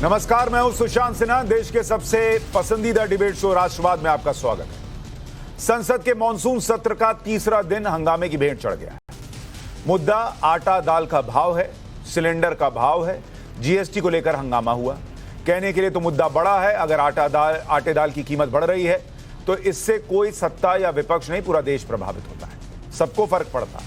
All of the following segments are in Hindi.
नमस्कार, मैं हूं सुशांत सिन्हा। देश के सबसे पसंदीदा डिबेट शो राष्ट्रवाद में आपका स्वागत है। संसद के मॉनसून सत्र का तीसरा दिन हंगामे की भेंट चढ़ गया है। मुद्दा आटा दाल का भाव है, सिलेंडर का भाव है, जीएसटी को लेकर हंगामा हुआ। कहने के लिए तो मुद्दा बड़ा है, अगर आटे दाल की कीमत बढ़ रही है तो इससे कोई सत्ता या विपक्ष नहीं, पूरा देश प्रभावित होता है, सबको फर्क पड़ता है।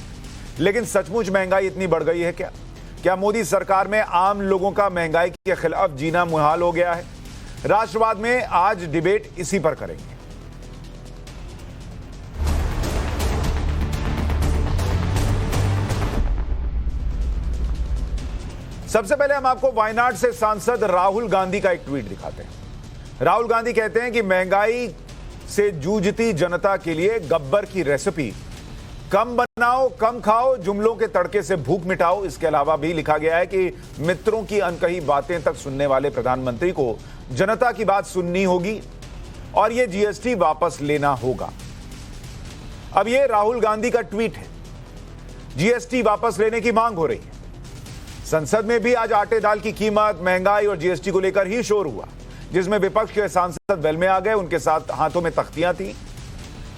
लेकिन सचमुच महंगाई इतनी बढ़ गई है क्या? क्या मोदी सरकार में आम लोगों का महंगाई के खिलाफ जीना मुहाल हो गया है? राष्ट्रवाद में आज डिबेट इसी पर करेंगे। सबसे पहले हम आपको वायनाड से सांसद राहुल गांधी का एक ट्वीट दिखाते हैं। राहुल गांधी कहते हैं कि महंगाई से जूझती जनता के लिए गब्बर की रेसिपी, कम बनाओ कम खाओ, जुमलों के तड़के से भूख मिटाओ। इसके अलावा भी लिखा गया है कि मित्रों की अनकही बातें तक सुनने वाले प्रधानमंत्री को जनता की बात सुननी होगी और यह जीएसटी वापस लेना होगा। अब यह राहुल गांधी का ट्वीट है। जीएसटी वापस लेने की मांग हो रही है। संसद में भी आज आटे दाल की कीमत, महंगाई और जीएसटी को लेकर ही शोर हुआ, जिसमें विपक्ष के सांसद वेल में आ गए। उनके साथ हाथों में तख्तियां थी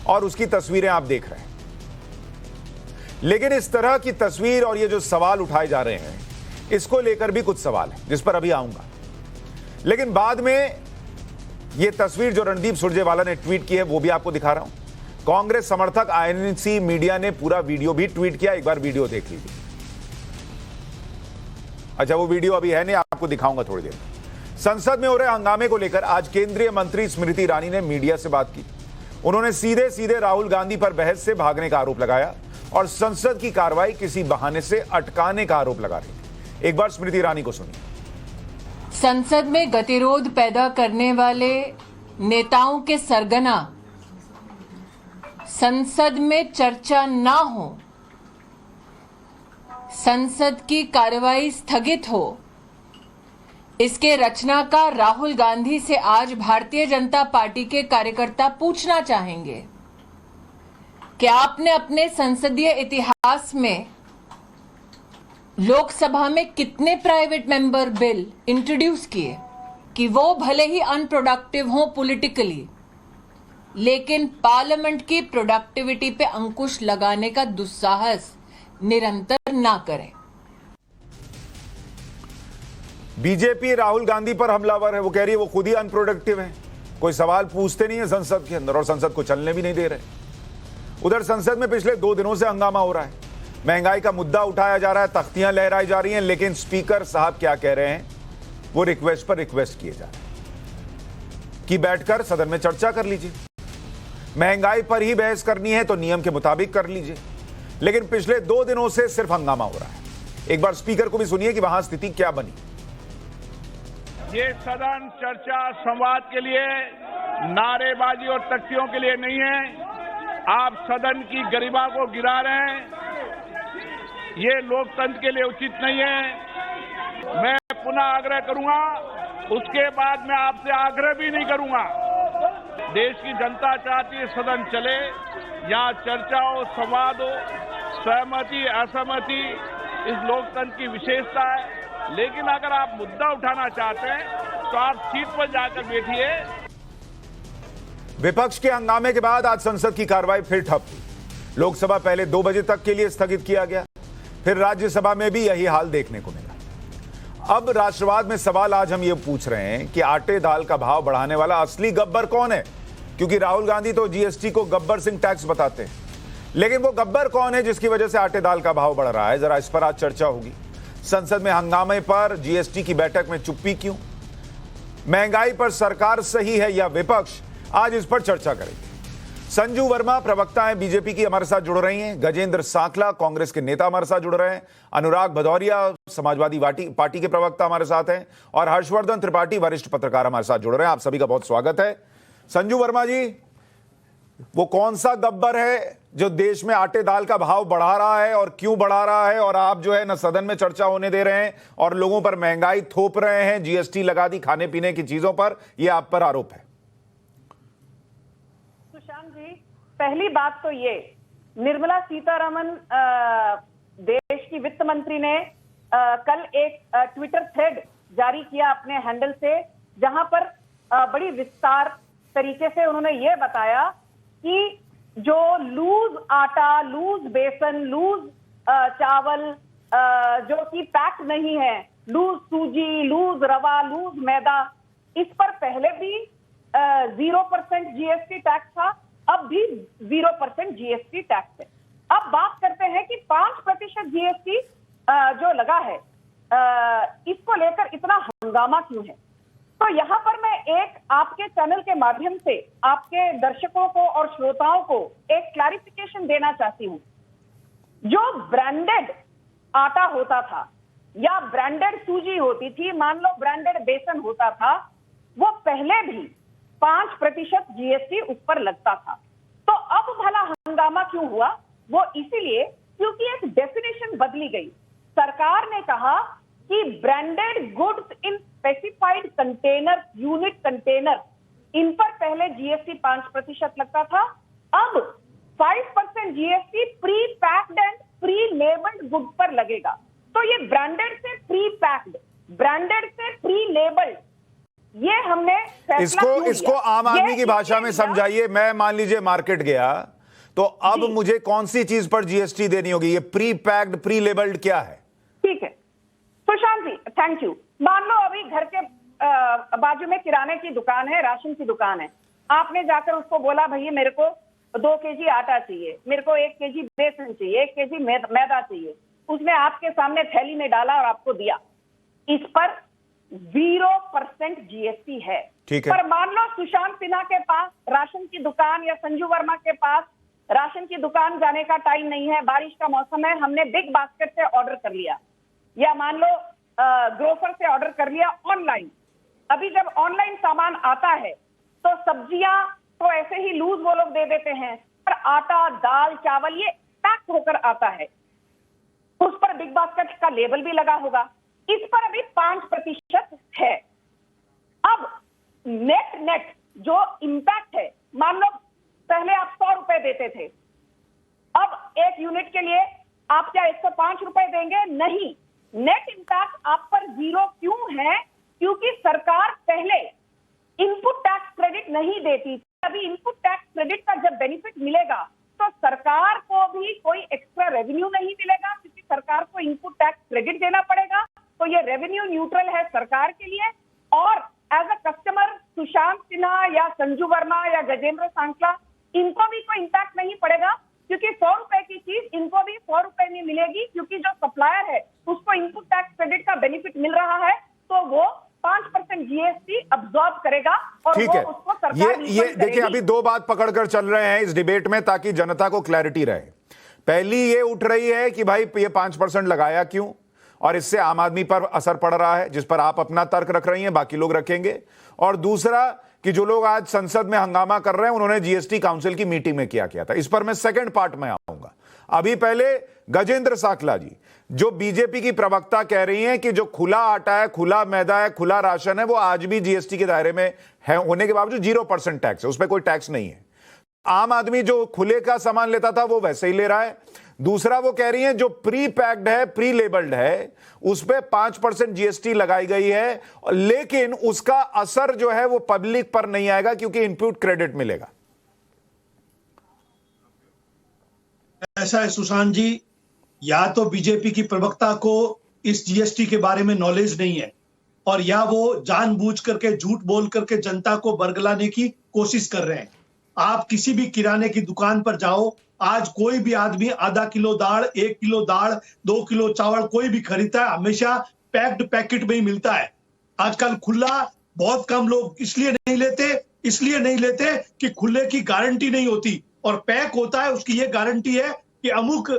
और उसकी तस्वीरें आप देख रहे हैं। लेकिन इस तरह की तस्वीर और ये जो सवाल उठाए जा रहे हैं, इसको लेकर भी कुछ सवाल है जिस पर अभी आऊंगा। लेकिन बाद में ये तस्वीर जो रणदीप सुरजेवाला ने ट्वीट की है वो भी आपको दिखा रहा हूं। कांग्रेस समर्थक आईएनसी मीडिया ने पूरा वीडियो भी ट्वीट किया। एक बार वीडियो देख लीजिए। अच्छा, वो वीडियो अभी है नहीं, आपको दिखाऊंगा थोड़ी देर। संसद में हो रहे हंगामे को लेकर आज केंद्रीय मंत्री स्मृति ईरानी ने मीडिया से बात की। उन्होंने सीधे सीधे राहुल गांधी पर बहस से भागने का आरोप लगाया और संसद की कार्रवाई किसी बहाने से अटकाने का आरोप लगा रही थी। एक बार स्मृति ईरानी को सुनिए। संसद में गतिरोध पैदा करने वाले नेताओं के सरगना संसद में चर्चा ना हो, संसद की कार्रवाई स्थगित हो, इसके रचनाकार राहुल गांधी से आज भारतीय जनता पार्टी के कार्यकर्ता पूछना चाहेंगे, क्या आपने अपने संसदीय इतिहास में लोकसभा में कितने प्राइवेट मेंबर बिल इंट्रोड्यूस किए कि वो भले ही अनप्रोडक्टिव हो पॉलिटिकली, लेकिन पार्लियामेंट की प्रोडक्टिविटी पे अंकुश लगाने का दुस्साहस निरंतर ना करें। बीजेपी राहुल गांधी पर हमलावर है। वो कह रही है वो खुद ही अनप्रोडक्टिव है, कोई सवाल पूछते नहीं है संसद के अंदर और संसद को चलने भी नहीं दे रहे। उधर संसद में पिछले 2 दिनों से हंगामा हो रहा है। महंगाई का मुद्दा उठाया जा रहा है, तख्तियां लहराई जा रही हैं, लेकिन स्पीकर साहब क्या कह रहे हैं? वो रिक्वेस्ट पर रिक्वेस्ट किए जा रहे हैं कि बैठकर सदन में चर्चा कर लीजिए। महंगाई पर ही बहस करनी है तो नियम के मुताबिक कर लीजिए, लेकिन पिछले 2 दिनों से सिर्फ हंगामा हो रहा है। एक बार स्पीकर को भी सुनिए कि वहां स्थिति क्या बनी। ये सदन चर्चा संवाद के लिए, नारेबाजी और तख्तियों के लिए नहीं है। आप सदन की गरिमा को गिरा रहे हैं, ये लोकतंत्र के लिए उचित नहीं है। मैं पुनः आग्रह करूंगा, उसके बाद मैं आपसे आग्रह भी नहीं करूंगा। देश की जनता चाहती है सदन चले, यहाँ चर्चा हो, संवाद हो, सहमति असहमति इस लोकतंत्र की विशेषता है। लेकिन अगर आप मुद्दा उठाना चाहते हैं तो आप सीट पर जाकर बैठिए। विपक्ष के हंगामे के बाद आज संसद की कार्रवाई फिर ठप हुई। लोकसभा पहले 2 बजे तक के लिए स्थगित किया गया, फिर राज्यसभा में भी यही हाल देखने को मिला। अब राष्ट्रवाद में सवाल आज हम ये पूछ रहे हैं कि आटे दाल का भाव बढ़ाने वाला असली गब्बर कौन है? क्योंकि राहुल गांधी तो जीएसटी को गब्बर सिंह टैक्स बताते हैं, लेकिन वो गब्बर कौन है जिसकी वजह से आटे दाल का भाव बढ़ रहा है? जरा इस पर आज चर्चा होगी। संसद में हंगामे पर जीएसटी की बैठक में चुप्पी क्यों? महंगाई पर सरकार सही है या विपक्ष? आज इस पर चर्चा करेंगे। संजू वर्मा प्रवक्ता हैं बीजेपी की, हमारे साथ जुड़ रही हैं। गजेंद्र सांखला कांग्रेस के नेता हमारे साथ जुड़ रहे हैं। अनुराग भदौरिया समाजवादी पार्टी के प्रवक्ता हमारे साथ हैं और हर्षवर्धन त्रिपाठी वरिष्ठ पत्रकार हमारे साथ जुड़ रहे हैं। आप सभी का बहुत स्वागत है। संजू वर्मा जी, वो कौन सा गब्बर है जो देश में आटे दाल का भाव बढ़ा रहा है और क्यों बढ़ा रहा है? और आप जो है ना सदन में चर्चा होने दे रहे हैं और लोगों पर महंगाई थोप रहे हैं, जीएसटी लगा दी खाने पीने की चीजों पर, यह आप पर आरोप है। सुशांत जी, पहली बात तो ये, निर्मला सीतारमण देश की वित्त मंत्री ने कल एक ट्विटर थ्रेड जारी किया अपने हैंडल से, जहां पर बड़ी विस्तार तरीके से उन्होंने ये बताया कि जो लूज आटा, लूज बेसन, लूज चावल जो कि पैक नहीं है, लूज सूजी, लूज रवा, लूज मैदा, इस पर पहले भी 0% जीएसटी टैक्स था, अब भी 0% जीएसटी टैक्स है। अब बात करते हैं कि 5% जीएसटी जो लगा है, इसको लेकर इतना हंगामा क्यों है। तो यहां पर मैं एक आपके चैनल के माध्यम से आपके दर्शकों को और श्रोताओं को एक क्लैरिफिकेशन देना चाहती हूं। जो ब्रांडेड आटा होता था या ब्रांडेड सूजी होती थी, मान लो ब्रांडेड बेसन होता था, वो पहले भी 5% जीएसटी उस पर लगता था। तो अब भला हंगामा क्यों हुआ? वो इसीलिए क्योंकि एक डेफिनेशन बदली गई। सरकार ने कहा कि branded goods in specified container, unit container, इन पर पहले जीएसटी 5% लगता था, अब 5% GST pre packed and pre labelled good पर लगेगा। तो ये ब्रांडेड से प्री पैक्ड, ब्रांडेड से प्री लेबल्ड, ये हमने इसको आम आदमी की भाषा में समझाइए। मैं मान लीजिए मार्केट गया, तो अब मुझे कौन सी चीज पर जीएसटी देनी होगी? ये प्री पैक्ड, प्री लेबल्ड क्या है? ठीक है सुशांत जी, थैंक यू। मान लो अभी घर के बाजू में किराने की दुकान है, राशन की दुकान है, आपने जाकर उसको बोला भैया मेरे को 2 केजी आटा चाहिए, मेरे को 1 केजी बेसन चाहिए, 1 केजी मैदा चाहिए, उसने आपके सामने थैली में डाला और आपको दिया, इस पर 0% जीएसटी है। ठीक है। पर मान लो सुशांत सिन्हा के पास राशन की दुकान या संजू वर्मा के पास राशन की दुकान जाने का टाइम नहीं है, बारिश का मौसम है, हमने बिग बास्केट से ऑर्डर कर लिया, या मान लो ग्रोफर से ऑर्डर कर लिया ऑनलाइन। अभी जब ऑनलाइन सामान आता है तो सब्जियां तो ऐसे ही लूज वो लोग दे देते हैं, पर आटा, दाल, चावल ये पैक होकर आता है, उस पर बिग बास्केट का लेबल भी लगा होगा, इस पर अभी 5% है। अब नेट जो इंपैक्ट है, मान लो पहले आप 100 रुपए देते थे, अब 1 यूनिट के लिए आप क्या 105 रुपए देंगे? नहीं। नेट इंपैक्ट आप पर 0 क्यों है? क्योंकि सरकार पहले इनपुट टैक्स क्रेडिट नहीं देती थी। अभी इनपुट टैक्स क्रेडिट का जब बेनिफिट मिलेगा तो सरकार को भी कोई एक्स्ट्रा रेवेन्यू नहीं मिलेगा, क्योंकि सरकार को इनपुट टैक्स क्रेडिट देना पड़ेगा। तो ये रेवेन्यू न्यूट्रल है सरकार के लिए, और as a customer Sushant Sinha या संजू वर्मा या गजेंद्र सांकला, इनको भी कोई इंपैक्ट नहीं पड़ेगा, क्योंकि 100 रुपए की चीज इनको भी 100 रुपए में मिलेगी, क्योंकि जो सप्लायर है उसको इनपुट टैक्स क्रेडिट का बेनिफिट मिल रहा है, तो वो 5% जीएसटी अब्सॉर्ब करेगा और ठीक वो है। उसको सरकार ये देखिए, अभी 2 बात पकड़कर चल रहे हैं इस डिबेट में ताकि जनता को क्लैरिटी रहे। पहली ये उठ रही है कि भाई ये 5% लगाया क्यों, और इससे आम आदमी पर असर पड़ रहा है, जिस पर आप अपना तर्क रख रही हैं, बाकी लोग रखेंगे। और दूसरा कि जो लोग आज संसद में हंगामा कर रहे हैं, उन्होंने जीएसटी काउंसिल की मीटिंग में किया था। इस पर मैं सेकंड पार्ट में आऊंगा। अभी पहले गजेंद्र सांकला जी, जो बीजेपी की प्रवक्ता, कह रही हैं कि जो खुला आटा है, खुला मैदा है, खुला राशन है, वो आज भी जीएसटी के दायरे में है, होने के बावजूद 0% टैक्स है, उस पर कोई टैक्स नहीं है। आम आदमी जो खुले का सामान लेता था वो वैसे ही ले रहा है। दूसरा, वो कह रही हैं जो प्री पैक्ड है, प्री लेबल्ड है, उस पे 5% जीएसटी लगाई गई है, लेकिन उसका असर जो है वो पब्लिक पर नहीं आएगा, क्योंकि इनपुट क्रेडिट मिलेगा। ऐसा है सुशांत जी, या तो बीजेपी की प्रवक्ता को इस जीएसटी के बारे में नॉलेज नहीं है, और या वो जानबूझ करके झूठ बोल करके जनता को बरगलाने की कोशिश कर रहे हैं। आप किसी भी किराने की दुकान पर जाओ, आज कोई भी आदमी आधा किलो दाल, 1 किलो दाल, 2 किलो चावल कोई भी खरीदता है, हमेशा पैक्ड पैकेट में ही मिलता है। आजकल खुला बहुत कम लोग इसलिए नहीं लेते कि खुले की गारंटी नहीं होती, और पैक होता है उसकी ये गारंटी है कि अमुक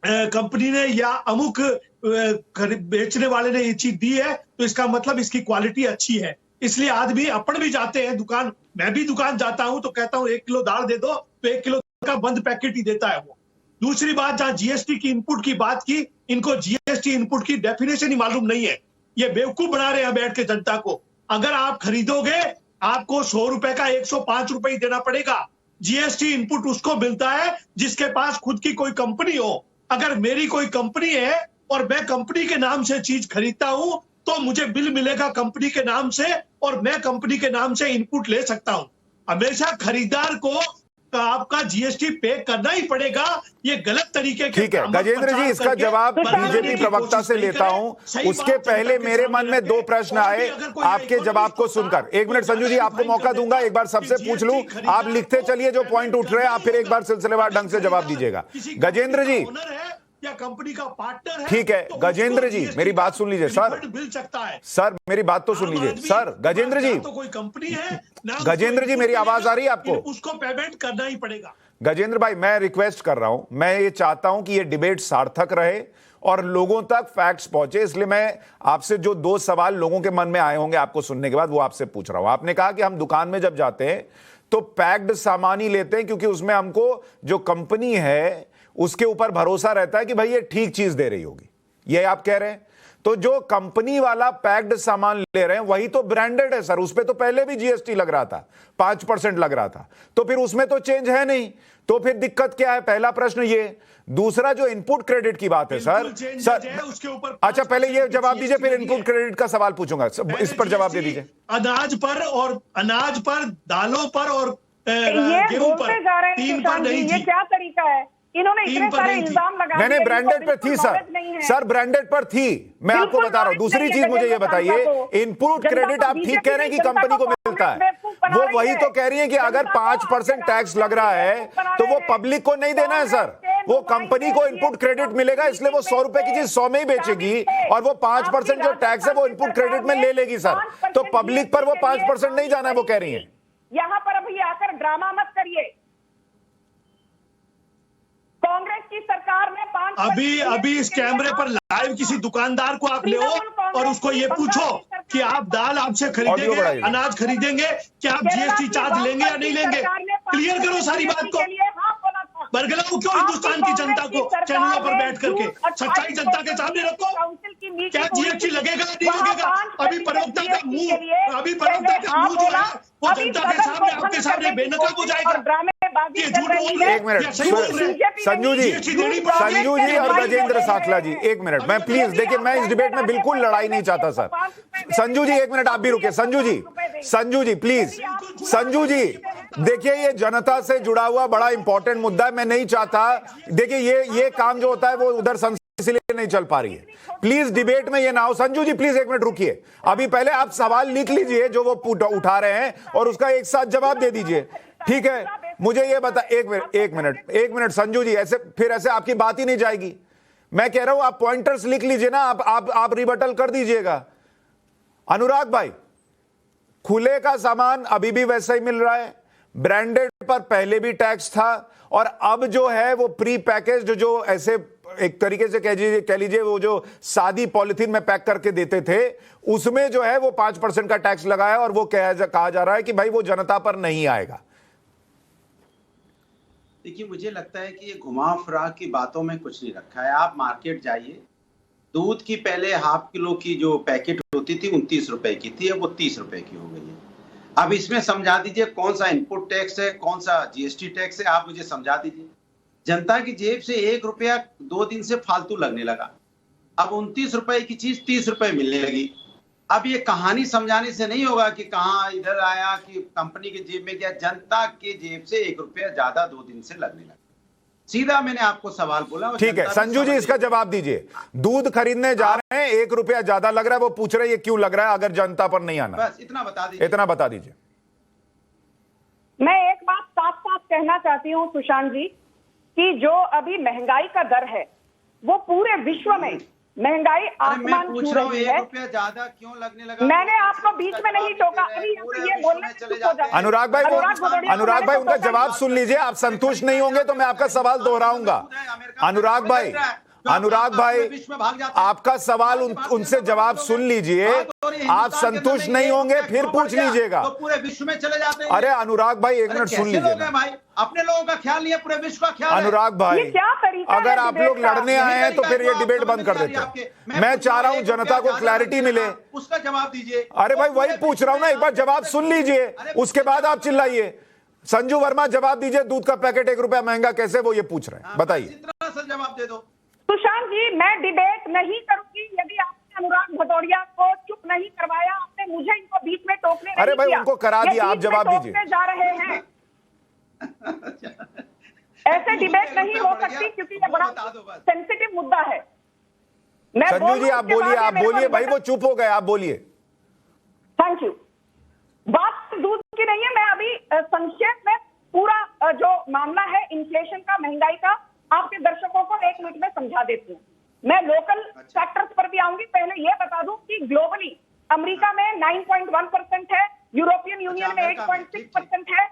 कंपनी ने या अमुक बेचने वाले ने ये चीज दी है, तो इसका मतलब इसकी क्वालिटी अच्छी है। इसलिए आदमी अपन भी जाते हैं दुकान, मैं भी दुकान जाता हूं तो कहता हूं 1 किलो दाल दे दो, तो 1 किलो का बंद पैकेट ही देता है वो। दूसरी बात, जहां जीएसटी की इनपुट की बात की, इनको जीएसटी इनपुट की डेफिनेशन ही मालूम नहीं है। ये बेवकूफ बना रहे हैं बैठ के जनता को। अगर आप खरीदोगे, आपको 100 रुपए का 105 रुपए ही देना पड़ेगा। जीएसटी इनपुट उसको मिलता है जिसके पास खुद की कोई कंपनी हो। अगर मेरी कोई कंपनी है और मैं कंपनी के नाम से चीज खरीदता हूं, तो मुझे बिल मिलेगा कंपनी के नाम से और मैं कंपनी के नाम से इनपुट ले सकता हूं। हमेशा खरीदार को आपका जीएसटी पे करना ही पड़ेगा। ये गलत तरीके के ठीक है गजेंद्र जी, इसका जवाब बीजेपी प्रवक्ता से लेता हूं। उसके पहले मेरे मन में दो प्रश्न आए आपके जवाब को सुनकर। एक मिनट संजू जी, आपको मौका दूंगा, एक बार सबसे पूछ लूं, आप लिखते चलिए जो पॉइंट उठ रहे हैं, आप फिर एक बार सिलसिलेवार ढंग से जवाब दीजिएगा। गजेंद्र जी या कंपनी का पार्टनर है, ठीक है तो गजेंद्र जी मेरी बात सुन लीजिए सर। मिल सकता है सर मेरी बात तो सुन लीजिए सर। गजेंद्र जी, तो कोई कंपनी है ना, गजेंद्र जी मेरी आवाज आ रही है आपको? उसको पेमेंट करना ही पड़ेगा। गजेंद्र भाई मैं रिक्वेस्ट कर रहा हूं, मैं ये चाहता हूं कि ये डिबेट सार्थक रहे और लोगों तक फैक्ट्स पहुंचे, इसलिए मैं आपसे जो दो सवाल लोगों के मन में आए होंगे आपको सुनने के बाद वो आपसे पूछ रहा हूं। आपने कहा कि हम दुकान में जब जाते हैं तो पैक्ड सामान ही लेते हैं क्योंकि उसमें हमको जो कंपनी है उसके ऊपर भरोसा रहता है कि भाई ये ठीक चीज दे रही होगी, ये आप कह रहे हैं। तो जो कंपनी वाला पैक्ड सामान ले रहे हैं वही तो ब्रांडेड है सर, उस पे तो पहले भी जीएसटी लग रहा था, 5% लग रहा था, तो फिर उसमें तो चेंज है नहीं, तो फिर दिक्कत क्या है? पहला प्रश्न ये। दूसरा जो इनपुट क्रेडिट की बात है सर उसके ऊपर अच्छा पहले ये जवाब दीजिए, फिर इनपुट क्रेडिट का सवाल पूछूंगा, इस पर जवाब दे दीजिए। अनाज पर, दालों पर और ये गेहूं बोलते पर जा रहे हैं 3 पर नहीं ये थी। क्या तरीका है? इन्होंने इतने सारे इल्जाम लगाए। मैंने ब्रांडेड पे थी सर ब्रांडेड पर थी, मैं आपको बता रहा हूं। दूसरी चीज मुझे ये बताइए, इनपुट क्रेडिट आप ठीक कह रहे हैं कि कंपनी को मिलता है, वो वही तो कह रही है कि अगर 5% टैक्स लग रहा है तो वो पब्लिक को नहीं देना है सर, वो कंपनी को इनपुट क्रेडिट मिलेगा, इसलिए वो 100 रुपए की चीज 100 में ही बेचेगी और वो 5% जो टैक्स है वो इनपुट क्रेडिट में ले लेगी सर, तो पब्लिक पर वो 5% नहीं जाना है, वो कह रही है। यहाँ पर अभी आकर ड्रामा मत करिए। कांग्रेस की सरकार ने 5 अभी इस कैमरे पर लाइव किसी दुकानदार को आप ले और उसको ये पूछो कि आप दाल आपसे खरीदेंगे, अनाज खरीदेंगे, क्या आप जीएसटी चार्ज लेंगे या नहीं लेंगे? क्लियर करो सारी बात को। बरगलाओ क्यों हिंदुस्तान की जनता को चैनलों पर बैठ करके? सच्चाई जनता के सामने रखो। क्या जीएसटी लगेगा नहीं लगेगा? अभी प्रवक्ता का मुंह जो है वो जनता के सामने आपके सामने बेनकाब हो जाएगा। ये झूठ बोल रहे हैं। एक मिनट संजू जी और गजेंद्र साखला जी, एक मिनट, मैं प्लीज देखिए, मैं इस डिबेट में बिल्कुल लड़ाई नहीं चाहता सर। संजू जी एक मिनट आप भी रुके। संजू जी प्लीज, संजू जी देखिए ये जनता से जुड़ा हुआ बड़ा इंपॉर्टेंट मुद्दा है, मैं नहीं चाहता देखिए ये काम जो होता है वो उधर संसद इसलिए नहीं चल पा रही है, प्लीज डिबेट में ये ना हो। संजू जी प्लीज एक मिनट रुकिए, अभी पहले आप सवाल लिख लीजिए जो वो उठा रहे हैं और उसका एक साथ जवाब दे दीजिए, ठीक है? मुझे ये बता, एक मिनट संजू जी, ऐसे आपकी बात ही नहीं जाएगी। मैं कह रहा हूं आप पॉइंटर्स लिख लीजिए ना, आप रिबटल कर दीजिएगा। अनुराग भाई, खुले का सामान अभी भी वैसा ही मिल रहा है, ब्रांडेड पर पहले भी टैक्स था और अब जो है वो प्री पैकेज जो ऐसे एक तरीके से कह लीजिए वो जो सादी पॉलिथीन में पैक करके देते थे उसमें जो है वो 5% का टैक्स लगाया और वो कहा जा रहा है कि भाई वो जनता पर नहीं आएगा। देखिए मुझे लगता है कि ये घुमा फिरा की बातों में कुछ नहीं रखा है। आप मार्केट जाइए, दूध की पहले ½ किलो की जो पैकेट होती थी 29 रुपए की थी, अब वो 30 रुपए की हो गई है। अब इसमें समझा दीजिए कौन सा इनपुट टैक्स है, कौन सा जीएसटी टैक्स है, आप मुझे समझा दीजिए। जनता की जेब से 1 रुपया 2 दिन से फालतू लगने लगा, अब 29 रुपए की चीज 30 रुपए मिलने लगी। अब ये कहानी समझाने से नहीं होगा कि कहां इधर आया कि कंपनी के जेब में गया, जनता के जेब से 1 रुपया ज्यादा 2 दिन से लगने लगा। सीधा मैंने आपको सवाल बोला। ठीक है संजू जी इसका जवाब दीजिए। दूध खरीदने जा रहे हैं, 1 रुपया ज्यादा लग रहा है, वो पूछ रहे हैं ये क्यों लग रहा है अगर जनता पर नहीं आना? बस इतना बता दीजिए। मैं एक बात साफ साफ कहना चाहती हूँ सुशांत जी कि जो अभी महंगाई का दर है वो पूरे विश्व में महंगाई आसमान छू रही है। 1 रुपया ज्यादा क्यों लगने लगा? मैंने आपको बीच में नहीं टोका, अभी ये बोलने चले जाते हैं। अनुराग भाई उनका जवाब सुन लीजिए, आप संतुष्ट नहीं होंगे तो मैं आपका सवाल दोहराऊंगा। अनुराग भाई आपका सवाल उनसे जवाब सुन लीजिए, आप संतुष्ट नहीं होंगे फिर पूछ लीजिएगा। तो पूरे विश्व में चले जाते हैं। अरे अनुराग भाई एक मिनट सुन लीजिए भाई, अपने लोगों का ख्याल नहीं है, पूरे विश्व का ख्याल है। अनुराग भाई अगर आप लोग लड़ने आए हैं तो फिर ये डिबेट बंद कर देते हैं। मैं चाह रहा हूं जनता को क्लैरिटी मिले, उसका जवाब दीजिए। अरे भाई वही पूछ रहा हूं ना, एक बार जवाब सुन लीजिए उसके बाद आप चिल्लाइए। संजू वर्मा जवाब दीजिए, दूध का पैकेट 1 रुपया महंगा कैसे, वो ये पूछ रहे हैं, बताइए। इतना सा जवाब दे दो। सुशांत जी मैं डिबेट नहीं करूंगी, यदि आप आपने अनुराग भदौरिया को चुप नहीं करवाया, आपने मुझे इनको बीच में टोकने नहीं अरे भाई दिया। उनको करा ये दिया, आप बीच में जवाब दीजिए। टोकने जा रहे हैं। ऐसे डिबेट नहीं हो सकती क्योंकि ये बड़ा सेंसिटिव मुद्दा है। मैं संजू जी आप बोलिए, आप बोलिए भाई, वो चुप हो गए, आप बोलिए। Thank you. बात दूध की नहीं है, मैं अभी संक्षेप में पूरा जो मामला है इन्फ्लेशन का, महंगाई का, आपके दर्शकों को 1 मिनट में समझा देती हूँ। मैं लोकल फैक्टर्स पर भी आऊंगी। पहले यह बता दूं कि ग्लोबली अमेरिका में 9.1% है, यूरोपियन यूनियन में 8.6% है,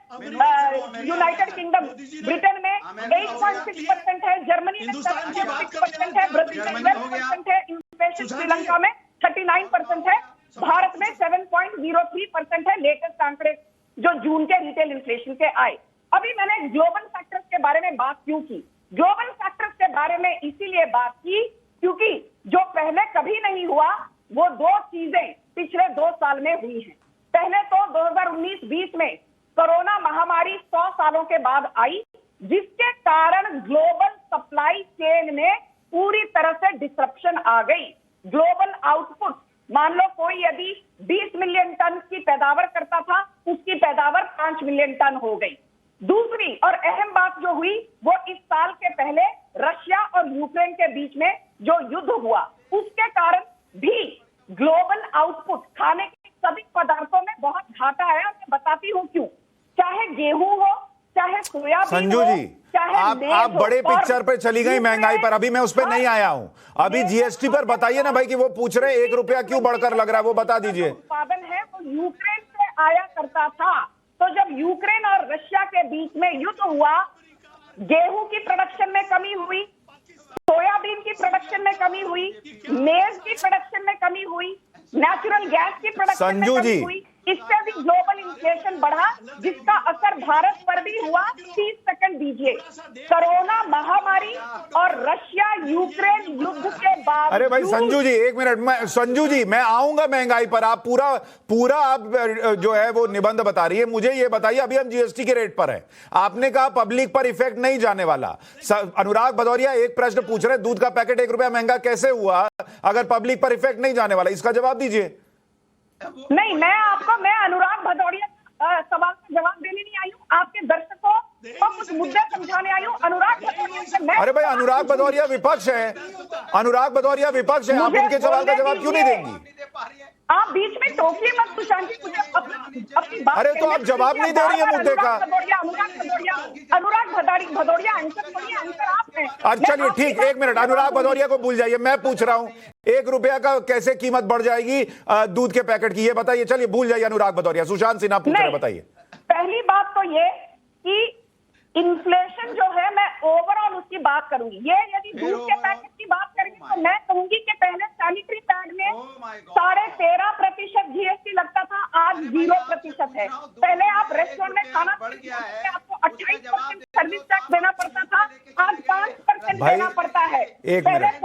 यूनाइटेड किंगडम ब्रिटेन में 8.6% है, जर्मनी में 7.6% है, ब्राजील में 12% है, इन्फ्लेशन श्रीलंका में 39% है, भारत में 7.03% है। लेटेस्ट आंकड़े जो जून के रिटेल इन्फ्लेशन के आए। अभी मैंने ग्लोबल फैक्टर्स के बारे में बात क्यों की? ग्लोबल फैक्टर्स के बारे में इसीलिए बात की क्योंकि जो पहले कभी नहीं हुआ वो 2 चीजें पिछले 2 साल में हुई हैं। पहले तो 2019-20 में कोरोना महामारी 100 सालों के बाद आई, जिसके कारण ग्लोबल सप्लाई चेन में पूरी तरह से डिसरप्शन आ गई। ग्लोबल आउटपुट, मान लो कोई यदि 20 मिलियन टन की पैदावार करता था, उसकी पैदावार 5 मिलियन टन हो गई। दूसरी और अहम बात जो हुई वो इस साल के पहले रशिया और यूक्रेन के बीच में जो युद्ध हुआ, उसके कारण भी ग्लोबल आउटपुट, खाने के सभी पदार्थों में बहुत घाटा आया। मैं बताती हूँ क्यों। चाहे गेहूं हो, चाहे सोयाबीन संजू हो, जी चाहे आप मेज हो, बड़े और पिक्चर पे चली गई महंगाई पर, अभी मैं उस पर नहीं आया हूं। अभी जीएसटी पर बताइए ना भाई कि वो पूछ रहे 1 रुपया क्यों बढ़कर लग रहा है, वो बता दीजिए। उत्पादन है वो यूक्रेन से आया करता था, तो जब यूक्रेन और रशिया के बीच में युद्ध हुआ, गेहूं की प्रोडक्शन में कमी हुई, सोयाबीन की प्रोडक्शन में कमी हुई, मेज की प्रोडक्शन में कमी हुई, नेचुरल गैस की प्रोडक्शन में संजू कमी जी। हुई। इससे भी ग्लोबल इन्फ्लेशन बढ़ा, जिसका असर भारत पर भी हुआ। 30 सेकंड दीजिए। कोरोना महामारी और रशिया यूक्रेन युद्ध के बाद, अरे भाई संजू जी 1 मिनट, मैं संजू जी मैं आऊंगा महंगाई पर। आप पूरा आप जो है वो निबंध बता रही है, मुझे ये बताइए। अभी हम जीएसटी के रेट पर है, आपने कहा पब्लिक पर इफेक्ट नहीं जाने वाला। अनुराग भदौरिया एक प्रश्न पूछ रहे, दूध का पैकेट 1 रुपया महंगा कैसे हुआ अगर पब्लिक पर इफेक्ट नहीं जाने वाला? इसका जवाब दीजिए। नहीं, मैं अनुराग भदौरिया सवाल का जवाब देने नहीं आई हूँ, आपके दर्शकों को कुछ मुद्दे समझाने आई हूँ। अनुराग भदौरिया से मैं, अरे भाई अनुराग भदौरिया विपक्ष है, अनुराग भदौरिया विपक्ष है, आप मुझे उनके सवाल का बोलने जवाब क्यों नहीं दीजिए। देंगी? आप बीच में टोकिए मत सुशांत जी, मुझे अपनी बात अरे तो आप जवाब नहीं दे रही है मुद्दे का। अनुराग भदौरिया आंसर करिए, आंसर आप हैं। अच्छा चलिए ठीक, 1 मिनट, अनुराग भदौरिया को भूल जाइए, मैं पूछ रहा हूं 1 रुपया का कैसे कीमत बढ़ जाएगी दूध के पैकेट की, ये बताइए। चलिए भूल जाइए अनुराग भदौरिया, सुशांत सिन्हा पूछ रहे, बताइए। पहली बात तो ये कि इन्फ्लेशन जो है, मैं ओवरऑल उसकी बात करूंगी। ये यदि दूध के पैकेट की बात करेंगे तो मैं कहूंगी कि पहले सैनिटरी पैड में 13.5% जीएसटी लगता था, आज 0% है। पहले आप रेस्टोरेंट में खाना आपको 28% सर्विस टैक्स देना पड़ता था, आज 5% देना पड़ता है। एक मिनट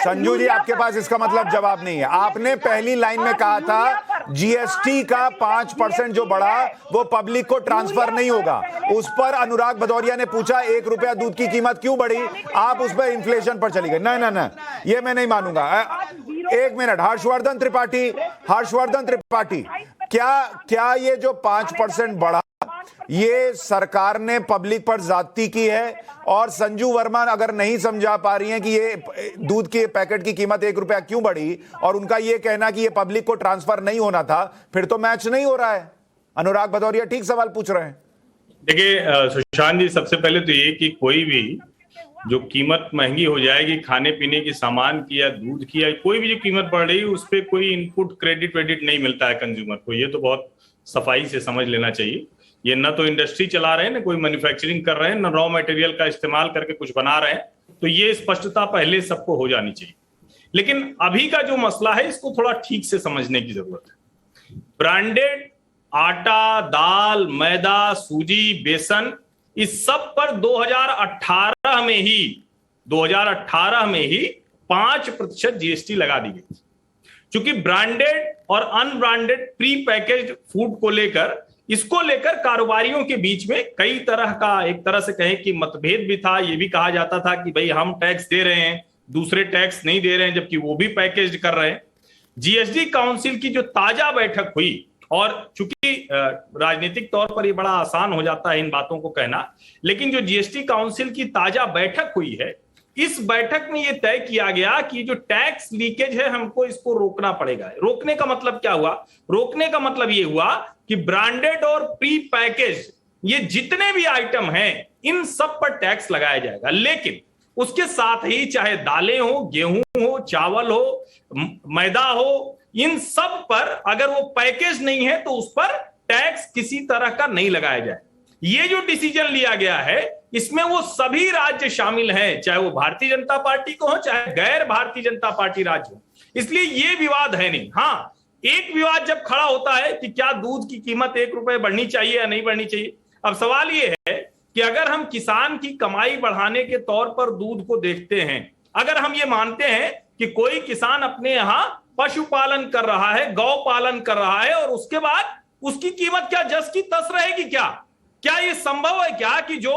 संजू जी, आपके पास इसका मतलब जवाब नहीं है। आपने पहली लाइन में कहा था जीएसटी का 5% जो बढ़ा वो पब्लिक को ट्रांसफर नहीं होगा। उस पर अनुराग भदौरिया ने पूछा 1 रुपया दूध की कीमत क्यों बढ़ी, आप उस पर इन्फ्लेशन पर चली गई। नहीं, ये मैं नहीं मानूंगा। 1 मिनट, हर्षवर्धन त्रिपाठी, क्या ये जो 5% बढ़ा ये सरकार ने पब्लिक पर ज्यादती की है? और संजू वर्मा अगर नहीं समझा पा रही हैं कि ये दूध के पैकेट की कीमत 1 रुपया क्यों बढ़ी, और उनका ये कहना कि ये पब्लिक को ट्रांसफर नहीं होना था, फिर तो मैच नहीं हो रहा है। अनुराग भदौरिया ठीक सवाल पूछ रहे हैं। देखिए सुशांत जी, सबसे पहले तो ये कि कोई भी जो कीमत महंगी हो जाएगी खाने पीने की सामान की या दूध की या कोई भी जो कीमत बढ़ रही है उस पर कोई इनपुट क्रेडिट वेडिट नहीं मिलता है कंज्यूमर को। ये तो बहुत सफाई से समझ लेना चाहिए। ये न तो इंडस्ट्री चला रहे हैं, न कोई मैन्युफैक्चरिंग कर रहे हैं, न रॉ मटेरियल का इस्तेमाल करके कुछ बना रहे हैं। तो ये स्पष्टता पहले सबको हो जानी चाहिए। लेकिन अभी का जो मसला है इसको थोड़ा ठीक से समझने की जरूरत है। ब्रांडेड आटा, दाल, मैदा, सूजी, बेसन, इस सब पर 2018 में ही 5% जीएसटी लगा दी गई। क्योंकि ब्रांडेड और अनब्रांडेड प्री पैकेज्ड फूड को लेकर, इसको लेकर कारोबारियों के बीच में कई तरह का, एक तरह से कहें कि मतभेद भी था। ये भी कहा जाता था कि भाई हम टैक्स दे रहे हैं, दूसरे टैक्स नहीं दे रहे हैं, जबकि वो भी पैकेज्ड कर रहे हैं। जीएसटी काउंसिल की जो ताजा बैठक हुई, और चूंकि राजनीतिक तौर पर ये बड़ा आसान हो जाता है इन बातों को कहना, लेकिन जो जीएसटी काउंसिल की ताजा बैठक हुई है, इस बैठक में यह तय किया गया कि जो टैक्स लीकेज है हमको इसको रोकना पड़ेगा। रोकने का मतलब क्या हुआ? रोकने का मतलब यह हुआ कि ब्रांडेड और प्री पैकेज ये जितने भी आइटम हैं इन सब पर टैक्स लगाया जाएगा, लेकिन उसके साथ ही चाहे दालें हो, गेहूं हो, चावल हो, मैदा हो, इन सब पर अगर वो पैकेज नहीं है तो उस पर टैक्स किसी तरह का नहीं लगाया जाए। ये जो डिसीजन लिया गया है इसमें वो सभी राज्य शामिल हैं, चाहे वो भारतीय जनता पार्टी को हो चाहे गैर भारतीय जनता पार्टी राज्य हो, इसलिए ये विवाद है नहीं। हाँ, एक विवाद जब खड़ा होता है कि क्या दूध की कीमत 1 रुपए बढ़नी चाहिए या नहीं बढ़नी चाहिए। अब सवाल ये है कि अगर हम किसान की कमाई बढ़ाने के तौर पर दूध को देखते हैं, अगर हम ये मानते हैं कि कोई किसान अपने यहां पशुपालन कर रहा है, गौ पालन कर रहा है, और उसके बाद उसकी कीमत क्या जस की तस रहेगी? क्या ये संभव है क्या कि जो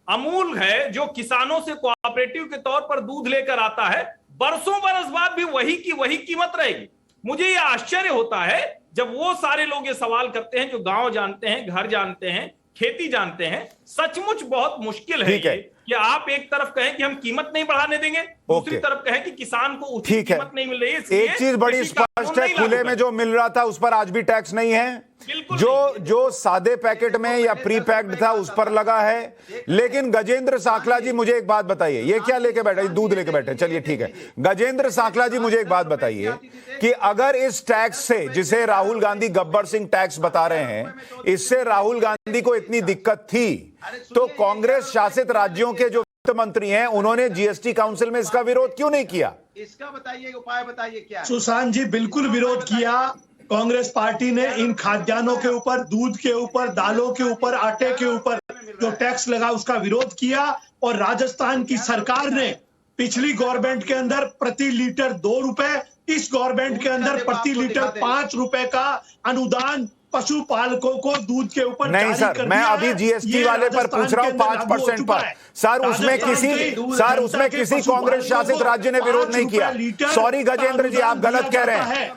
अमूल है, जो किसानों से कोऑपरेटिव के तौर पर दूध लेकर आता है, बरसों बरस बाद भी वही की वही कीमत रहेगी? मुझे ये आश्चर्य होता है जब वो सारे लोग ये सवाल करते हैं जो गांव जानते हैं, घर जानते हैं, खेती जानते हैं। सचमुच बहुत मुश्किल है कि आप एक तरफ कहें कि हम कीमत नहीं बढ़ाने देंगे, दूसरी तरफ कहें कि किसान को उचित कीमत नहीं मिल रही है। एक चीज बड़ी स्पष्ट है, खुले में जो मिल रहा था उस पर आज भी टैक्स नहीं है, जो सादे पैकेट में या प्री पैक्ड था उस पर लगा है। लेकिन गजेंद्र सांखला जी मुझे एक बात बताइए, ये क्या लेके बैठे? दूध लेके बैठे, चलिए ठीक है। गजेंद्र सांखला जी मुझे एक बात बताइए कि अगर इस टैक्स से, जिसे राहुल गांधी गब्बर सिंह टैक्स बता रहे हैं, इससे राहुल गांधी को इतनी दिक्कत थी तो कांग्रेस शासित राज्यों के जो वित्त मंत्री हैं उन्होंने जीएसटी काउंसिल में इसका विरोध क्यों नहीं किया? इसका बताइए, उपाय बताइए क्या? सुशांत जी, बिल्कुल विरोध किया। कांग्रेस पार्टी ने इन खाद्यान्नों के ऊपर, दूध के ऊपर, दालों के ऊपर, आटे के ऊपर जो टैक्स लगा उसका विरोध किया। और राजस्थान की सरकार ने पिछली गवर्नमेंट के अंदर प्रति लीटर 2 रुपए, इस गवर्नमेंट के अंदर प्रति लीटर 5 रुपए का अनुदान पशुपालकों को दूध के ऊपर नहीं सर, मैं अभी जीएसटी वाले पर पूछ रहा हूं 5% पर। सर उसमें किसी कांग्रेस शासित राज्य ने विरोध नहीं किया। सॉरी गजेंद्र जी, आप गलत कह रहे हैं।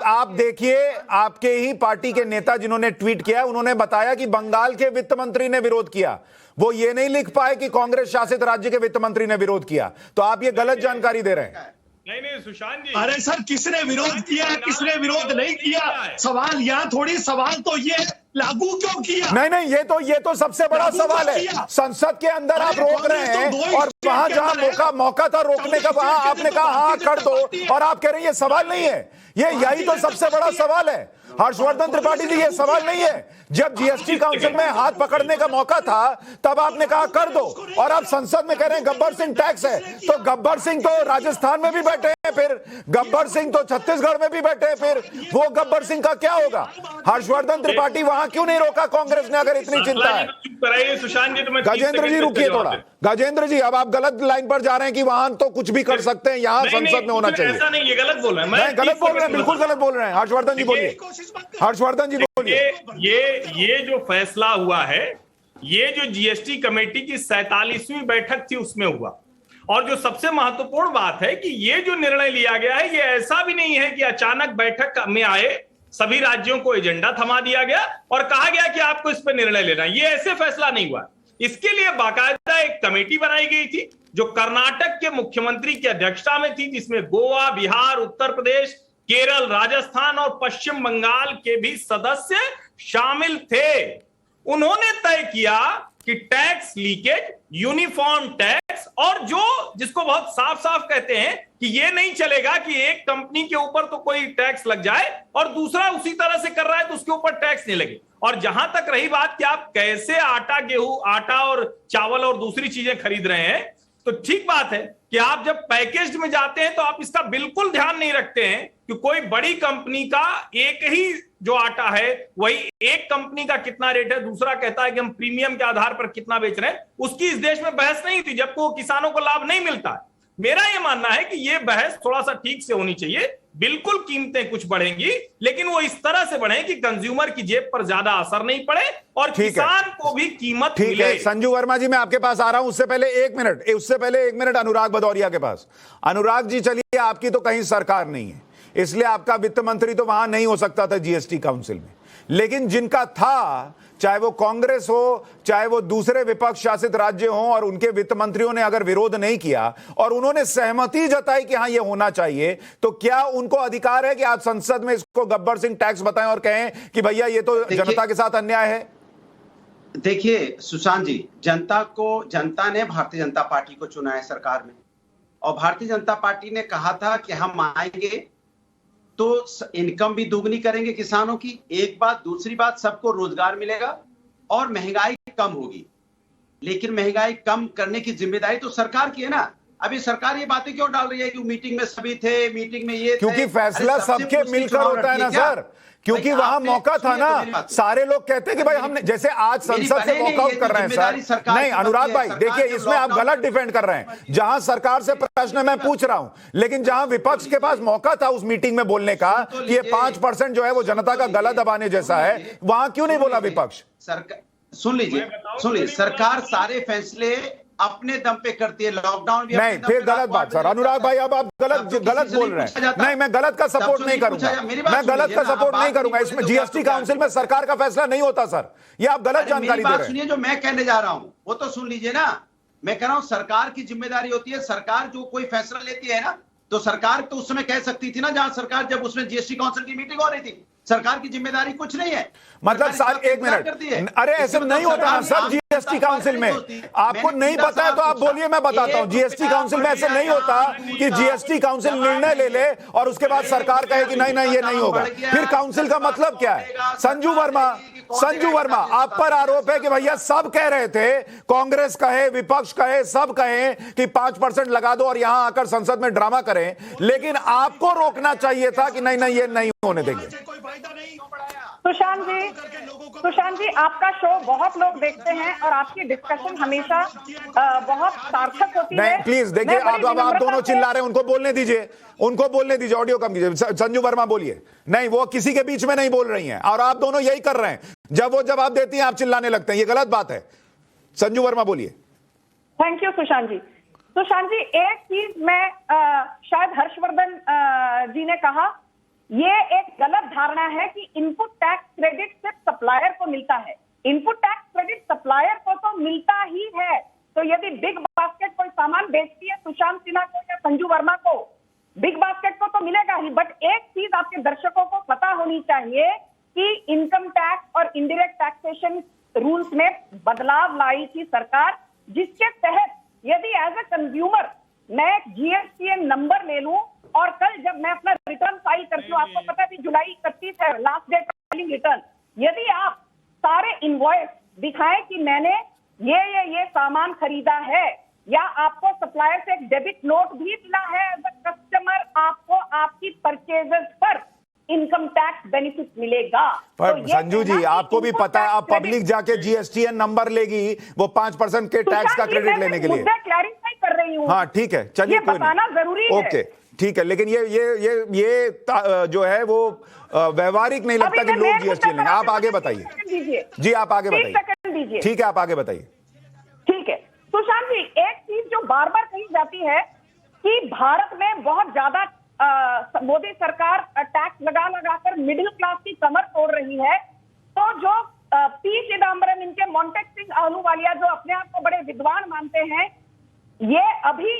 आप देखिए, आपके ही पार्टी के नेता जिन्होंने ट्वीट किया उन्होंने बताया कि बंगाल के वित्त मंत्री ने विरोध किया। वो ये नहीं लिख पाए कि कांग्रेस शासित राज्य के वित्त मंत्री ने विरोध किया। तो आप ये गलत जानकारी दे रहे हैं। नहीं सुशांत जी, अरे सर, किसने विरोध किया, किसने विरोध नहीं किया? सवाल यहाँ थोड़ी, सवाल तो ये लागू क्यों किया? नहीं, ये तो सबसे बड़ा सवाल है। संसद के अंदर आप रोक रहे हैं और वहां जहां मौका था रोकने का, वहां आपने कहा हाँ कर दो, और आप कह रहे हैं ये सवाल नहीं है। यही तो सबसे बड़ा सवाल है हर्षवर्धन त्रिपाठी जी, ये सवाल नहीं है। जब जीएसटी काउंसिल में हाथ पकड़ने का मौका था तब आपने कहा कर दो, और आप संसद में कह रहे हैं गब्बर सिंह टैक्स है। तो गब्बर सिंह तो राजस्थान में भी बैठे हैं, फिर गब्बर सिंह तो छत्तीसगढ़ में भी बैठे हैं, फिर वो गब्बर सिंह का क्या होगा? हर्षवर्धन त्रिपाठी वहां क्यों नहीं रोका कांग्रेस ने, अगर इतनी चिंता है? सुशांत जी, गजेंद्र जी रुकिए थोड़ा। गजेंद्र जी, अब आप गलत लाइन पर जा रहे हैं कि वहां तो कुछ भी कर सकते हैं, यहाँ संसद में होना चाहिए। ऐसा नहीं, ये गलत बोल रहे हैं। मैं गलत बोल रहे हैं, बिल्कुल गलत बोल रहे हैं। हर्षवर्धन जी बोलिए, हर्षवर्धन जी बोलिए। ये जो फैसला हुआ है, ये जो जीएसटी कमेटी की 47वीं बैठक थी उसमें हुआ। और जो सबसे महत्वपूर्ण बात है कि ये जो निर्णय लिया गया है, ये ऐसा भी नहीं है कि अचानक बैठक में आए सभी राज्यों को एजेंडा थमा दिया गया और कहा गया कि आपको इस पर निर्णय लेना। ये ऐसे फैसला नहीं हुआ। इसके लिए बाकायदा एक कमेटी बनाई गई थी जो कर्नाटक के मुख्यमंत्री की अध्यक्षता में थी, जिसमें गोवा, बिहार, उत्तर प्रदेश, केरल, राजस्थान और पश्चिम बंगाल के भी सदस्य शामिल थे। उन्होंने तय किया कि टैक्स लीकेज, यूनिफॉर्म टैक्स, और जिसको बहुत साफ साफ कहते हैं कि ये नहीं चलेगा कि एक कंपनी के ऊपर तो कोई टैक्स लग जाए और दूसरा उसी तरह से कर रहा है तो उसके ऊपर टैक्स नहीं लगे। और जहां तक रही बात कि आप कैसे आटा और चावल और दूसरी चीजें खरीद रहे हैं, तो ठीक बात है कि आप जब पैकेज में जाते हैं तो आप इसका बिल्कुल ध्यान नहीं रखते हैं कि कोई बड़ी कंपनी का एक ही जो आटा है वही एक कंपनी का कितना रेट है, दूसरा कहता है कि हम प्रीमियम के आधार पर कितना बेच रहे हैं। उसकी इस देश में बहस नहीं थी जबकि वो किसानों को लाभ नहीं मिलता है। मेरा यह मानना है कि यह बहस थोड़ा सा ठीक से होनी चाहिए। बिल्कुल कीमतें कुछ बढ़ेंगी, लेकिन वो इस तरह से बढ़े कि कंज्यूमर की जेब पर ज्यादा असर नहीं पड़े और किसान को भी कीमत मिले। ठीक है संजू वर्मा जी, मैं आपके पास आ रहा हूं। उससे पहले एक मिनट अनुराग भदौरिया के पास। अनुराग जी चलिए, आपकी तो कहीं सरकार नहीं है, इसलिए आपका वित्त मंत्री तो वहां नहीं हो सकता था जीएसटी काउंसिल में। लेकिन जिनका था, चाहे वो कांग्रेस हो, चाहे वो दूसरे विपक्ष शासित राज्य हों, और उनके वित्त मंत्रियों ने अगर विरोध नहीं किया और उन्होंने सहमति जताई कि हां ये होना चाहिए, तो क्या उनको अधिकार है कि आप संसद में इसको गब्बर सिंह टैक्स बताएं और कहें कि भैया ये तो जनता के साथ अन्याय है? देखिए सुशांत जी, जनता ने भारतीय जनता पार्टी को चुना है सरकार में, और भारतीय जनता पार्टी ने कहा था कि हम आएंगे तो इनकम भी दोगुनी करेंगे किसानों की, एक बात। दूसरी बात, सबको रोजगार मिलेगा और महंगाई कम होगी। लेकिन महंगाई कम करने की जिम्मेदारी तो सरकार की है ना। अभी सरकार ये बातें क्यों डाल रही है कि मीटिंग में सभी थे, मीटिंग में ये क्योंकि फैसला सबके मिलकर होता है ना सर, क्योंकि वहां मौका था ना। सारे लोग कहते हैं कि भाई हमने, जैसे आज संसद से वॉकआउट कर रहे हैं सर। नहीं अनुराग भाई, देखिए इसमें आप गलत डिफेंड कर रहे हैं। जहां सरकार से प्रश्न मैं पूछ रहा हूं, लेकिन जहां विपक्ष के पास मौका था उस मीटिंग में बोलने का कि ये 5% जो है वो जनता का गला दबाने जैसा है, वहां क्यों नहीं बोला विपक्ष? सुन लीजिए, सरकार सारे फैसले अपने दम पे करती है। लॉकडाउन भी नहीं, फिर गलत बात सर। अनुराग भाई अब आप गलत बोल रहे हैं। नहीं, मैं गलत का सपोर्ट नहीं करूंगा, मैं गलत का सपोर्ट नहीं करूंगा। इसमें जीएसटी काउंसिल में सरकार का फैसला नहीं होता सर, ये आप गलत जानकारी दे रहे हैं। सुनिए, जो मैं कहने जा रहा हूं वो तो सुन लीजिए ना। मैं कह रहा हूं सरकार की जिम्मेदारी होती है, सरकार जो कोई फैसला लेती है ना, तो सरकार तो उस समय कह सकती थी ना, जहां सरकार, जब उसमें जीएसटी काउंसिल की मीटिंग हो रही थी। सरकार की जिम्मेदारी कुछ नहीं है। मतलब साल, एक मिनट, अरे ऐसे नहीं होता ना सर। जीएसटी काउंसिल में आपको नहीं पता है तो आप बोलिए, मैं बताता हूं। जीएसटी काउंसिल में ऐसे नहीं होता कि जीएसटी काउंसिल निर्णय ले ले और उसके बाद सरकार कहे कि नहीं नहीं ये नहीं होगा। फिर काउंसिल का मतलब क्या है? संजू वर्मा, आप पर आरोप है कि भैया सब कह रहे थे, कांग्रेस कहे, विपक्ष कहे, सब कहे कि 5% लगा दो और यहां आकर संसद में ड्रामा करें, लेकिन आपको रोकना चाहिए था कि नहीं नहीं ये नहीं होने देंगे। सुशांत जी, आपका शो बहुत लोग देखते हैं और आपकी डिस्कशन हमेशा बहुत सार्थक होती है। नहीं प्लीज देखिए, आप दोनों चिल्ला रहे हैं, उनको बोलने दीजिए, ऑडियो कम कीजिए। संजू वर्मा बोलिए। नहीं, वो किसी के बीच में नहीं बोल रही हैं और आप दोनों यही कर रहे हैं। जब वो जवाब देती हैं आप चिल्लाने लगते हैं, ये गलत बात है। संजू वर्मा बोलिए। थैंक यू सुशांत जी, एक चीज मैं शायद हर्षवर्धन जी ने कहा, ये एक गलत धारणा है कि इनपुट टैक्स क्रेडिट सिर्फ सप्लायर को मिलता है। इनपुट टैक्स क्रेडिट सप्लायर को तो मिलता ही है। तो यदि बिग बास्केट कोई सामान बेचती है सुशांत सिन्हा को या संजू वर्मा को, बिग बास्केट को तो मिलेगा ही। बट एक चीज आपके दर्शकों को पता होनी चाहिए कि इनकम टैक्स और इनडायरेक्ट टैक्सेशन रूल्स में बदलाव लाई थी सरकार, जिसके तहत यदि एज ए कंज्यूमर मैं जीएसटीएन नंबर ले लूं और कल जब मैं अपना रिटर्न फाइल करती हूँ, आपको पता है जुलाई 31 है लास्ट डेट फाइलिंग रिटर्न, यदि आप सारे इनवॉइस दिखाएं कि मैंने ये सामान खरीदा है, या आपको सप्लायर से एक डेबिट नोट भी मिला है एज अ कस्टमर, आपको आपकी परचेजेस पर इनकम टैक्स बेनिफिट मिलेगा। पर तो संजू जी, आपको भी पता है, आप पब्लिक जाके जीएसटीएन नंबर लेगी वो 5% के टैक्स का क्रेडिट लेने के लिए। क्लैरिफाई कर रही हूँ। हाँ ठीक है, चलिए कोई बताना जरूरी है। ओके ठीक है, लेकिन ये जो है वो व्यवहारिक नहीं लगता कि लोग जीएसटी लेंगे। आप आगे बताइए जी, आप आगे बताइए। ठीक है, आप आगे बताइए। ठीक है सुशांत जी, एक चीज जो बार बार कही जाती है कि भारत में बहुत ज्यादा मोदी सरकार टैक्स लगा कर मिडिल क्लास की कमर तोड़ रही है। तो जो पी चिदम्बरम, इनके मोंटेक सिंह अहलूवालिया, जो अपने आप को बड़े विद्वान मानते हैं, ये अभी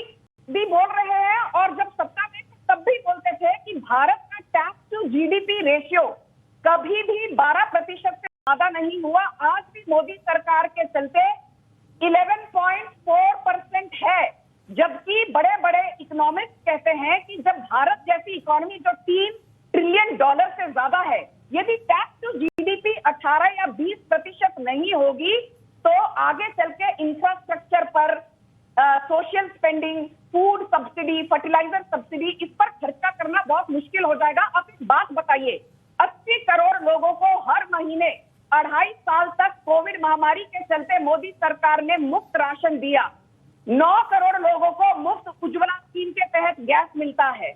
भी बोल रहे हैं और जब सत्ता में तब भी बोलते थे कि भारत का टैक्स टू जीडीपी रेशियो कभी भी 12% से ज्यादा नहीं हुआ। आज भी मोदी सरकार के चलते 11.4% है, जबकि बड़े बड़े इकोनॉमिस्ट कहते हैं कि जब भारत जैसी इकोनॉमी जो $3 ट्रिलियन से ज्यादा है, यदि टैक्स टू जीडीपी 18 या 20% नहीं होगी तो आगे चल के इंफ्रास्ट्रक्चर पर, social spending, food subsidy, fertiliser subsidy, इस पर खर्चा करना बहुत मुश्किल हो जाएगा। अब एक बात बताइए, 80 करोड़ लोगों को हर महीने 2.5 साल तक कोविड महामारी के चलते मोदी सरकार ने मुफ्त राशन दिया। 9 करोड़ लोगों को मुफ्त उज्ज्वला स्कीम के तहत गैस मिलता है।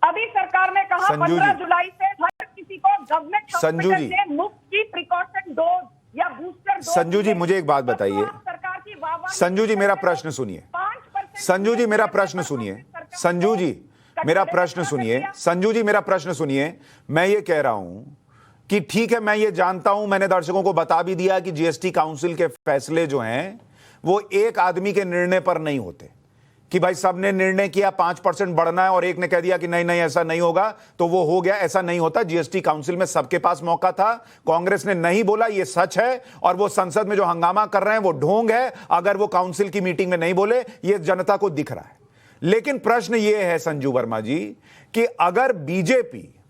अभी सरकार ने कहा 15 जुलाई से हर किसी को गवर्नमेंट हॉस्पिटल से मुफ्त की प्रिकॉशन डोज या बूस्टर डोज। संजू जी मुझे एक बात बताइए, संजू जी मेरा प्रश्न सुनिए, संजू जी मेरा प्रश्न सुनिए, संजू जी मेरा प्रश्न सुनिए संजू जी, मेरा प्रश्न सुनिए। मैं ये कह रहा हूं कि ठीक है, मैं ये जानता हूं, मैंने दर्शकों को बता भी दिया कि जीएसटी काउंसिल के फैसले जो हैं वो एक आदमी के निर्णय पर नहीं होते कि भाई सबने निर्णय किया 5% बढ़ना है और एक ने कह दिया कि नहीं नहीं ऐसा नहीं होगा तो वो हो गया, ऐसा नहीं होता। जीएसटी काउंसिल में सबके पास मौका था, कांग्रेस ने नहीं बोला, ये सच है। और वो संसद में जो हंगामा कर रहे हैं वो ढोंग है, अगर वो काउंसिल की मीटिंग में नहीं बोले, ये जनता को दिख रहा है। लेकिन प्रश्न ये है संजू वर्मा जी कि अगर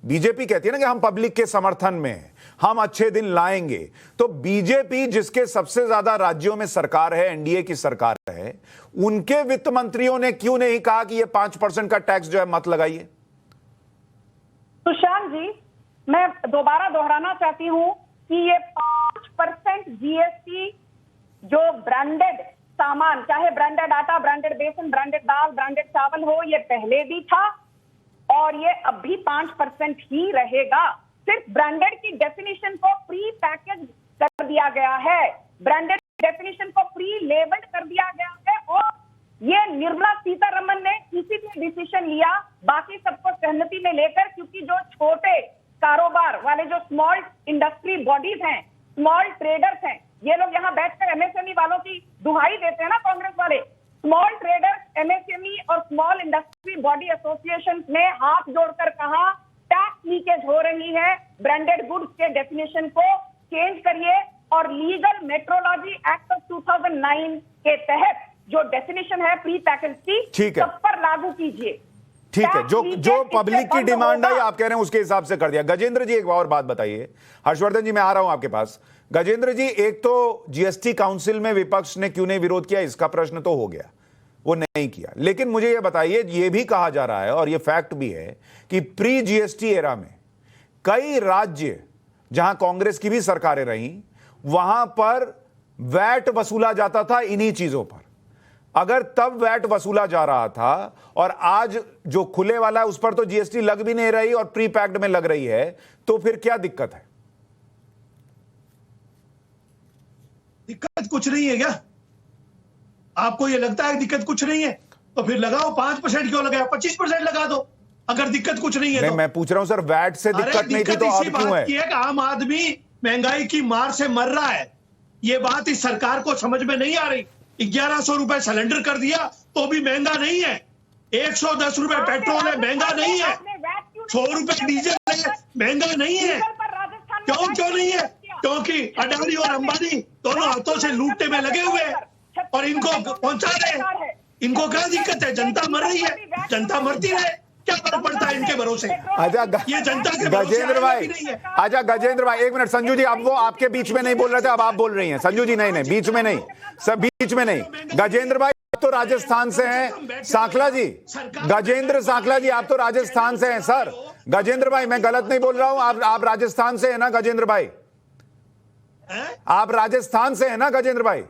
बीजेपी कहती है ना कि हम पब्लिक के समर्थन में हैं, हम अच्छे दिन लाएंगे, तो बीजेपी जिसके सबसे ज्यादा राज्यों में सरकार है, एनडीए की सरकार है, उनके वित्त मंत्रियों ने क्यों नहीं कहा कि ये 5% का टैक्स जो है मत लगाइए? सुशांत जी, मैं दोबारा दोहराना चाहती हूं कि ये 5% जीएसटी जो ब्रांडेड सामान, चाहे ब्रांडेड आटा, ब्रांडेड बेसन, ब्रांडेड दाल, ब्रांडेड चावल हो, ये पहले भी था और ये अब भी 5% ही रहेगा। सिर्फ ब्रांडेड की डेफिनेशन को प्री पैकेज कर दिया गया है, ब्रांडेड डेफिनेशन को प्री लेबल्ड कर दिया गया है और ये निर्मला सीतारमन ने इसीलिए डिसीजन लिया, बाकी सबको सहमति में लेकर, क्योंकि जो छोटे कारोबार वाले, जो स्मॉल इंडस्ट्री बॉडीज हैं, स्मॉल ट्रेडर्स हैं, ये लोग यहाँ बैठकर एमएसएमई वालों की दुहाई देते हैं ना कांग्रेस वाले। स्मॉल ट्रेडर्स, एमएसएमई और स्मॉल इंडस्ट्री बॉडी एसोसिएशन ने हाथ जोड़कर कहा टैक्स लीकेज हो रही है, ब्रांडेड गुड्स के डेफिनेशन को चेंज करिए और लीगल मेट्रोलॉजी एक्ट ऑफ 2009 के तहत जो डेफिनेशन है प्री पैकेज की, ठीक है, सब पर लागू कीजिए। ठीक है, जो पब्लिक की डिमांड है आप कह रहे हैं उसके हिसाब से कर दिया। गजेंद्र जी एक और बात बताइए। हर्षवर्धन जी मैं आ रहा हूं आपके पास। गजेंद्र जी, एक तो जीएसटी काउंसिल में विपक्ष ने क्यों नहीं विरोध किया, इसका प्रश्न तो हो गया, वो नहीं किया। लेकिन मुझे यह बताइए, यह भी कहा जा रहा है और यह फैक्ट भी है कि प्री जीएसटी एरा में कई राज्य जहां कांग्रेस की भी सरकारें रहीं, वहां पर वैट वसूला जाता था इन्हीं चीजों पर। अगर तब वैट वसूला जा रहा था और आज जो खुले वाला है उस पर तो जीएसटी लग भी नहीं रही और प्री पैक्ड में लग रही है, तो फिर क्या दिक्कत है? दिक्कत कुछ नहीं है क्या? आपको ये लगता है दिक्कत कुछ नहीं है तो फिर लगाओ, 5% क्यों लगाया, 25% लगा दो अगर दिक्कत कुछ नहीं है। नहीं, तो मैं पूछ रहा हूं सर, वैट से दिक्कत नहीं थी तो अब क्यों है? कि आम आदमी महंगाई की मार से मर रहा है, ये बात इस सरकार को समझ में नहीं आ रही। 1100 रुपए सिलेंडर कर दिया तो भी महंगा नहीं है, 110 रुपए पेट्रोल है, महंगा नहीं है, 100 रुपए डीजल है, महंगा नहीं है। क्यों नहीं है? क्योंकि अडानी और अंबानी दोनों हाथों से लूटने में लगे हुए हैं और इनको पहुंचा रहे। इनको क्या दिक्कत है? जनता मर रही है, जनता मरती रहे, क्या फर्क पड़ता है इनके भरोसे? ये जनता के गजेंद्र भाई, आजा गजेंद्र भाई एक मिनट। संजू जी, अब वो आपके बीच में नहीं बोल रहे थे, अब आप बोल रही हैं। संजू जी नहीं, बीच में नहीं, सब बीच में नहीं। गजेंद्र भाई आप तो राजस्थान से हैं। सांकला जी, गजेंद्र सांकला जी आप तो राजस्थान से हैं सर। गजेंद्र भाई मैं गलत नहीं बोल रहा हूं, आप राजस्थान से है ना गजेंद्र भाई? आप राजस्थान से है ना गजेंद्र भाई?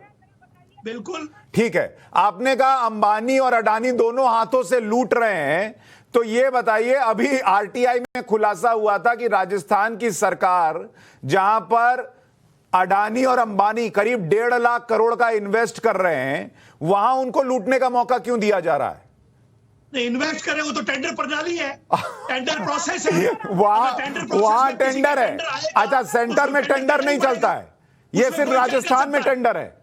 बिल्कुल ठीक है। आपने कहा अंबानी और अडानी दोनों हाथों से लूट रहे हैं, तो ये बताइए, अभी आरटीआई में खुलासा हुआ था कि राजस्थान की सरकार जहां पर अडानी और अंबानी करीब 1.5 लाख करोड़ का इन्वेस्ट कर रहे हैं, वहां उनको लूटने का मौका क्यों दिया जा रहा है? इन्वेस्ट करें, वो तो टेंडर प्रणाली है, टेंडर प्रोसेस है, वहां टेंडर है। अच्छा, सेंटर में टेंडर नहीं चलता है, ये सिर्फ राजस्थान में टेंडर है।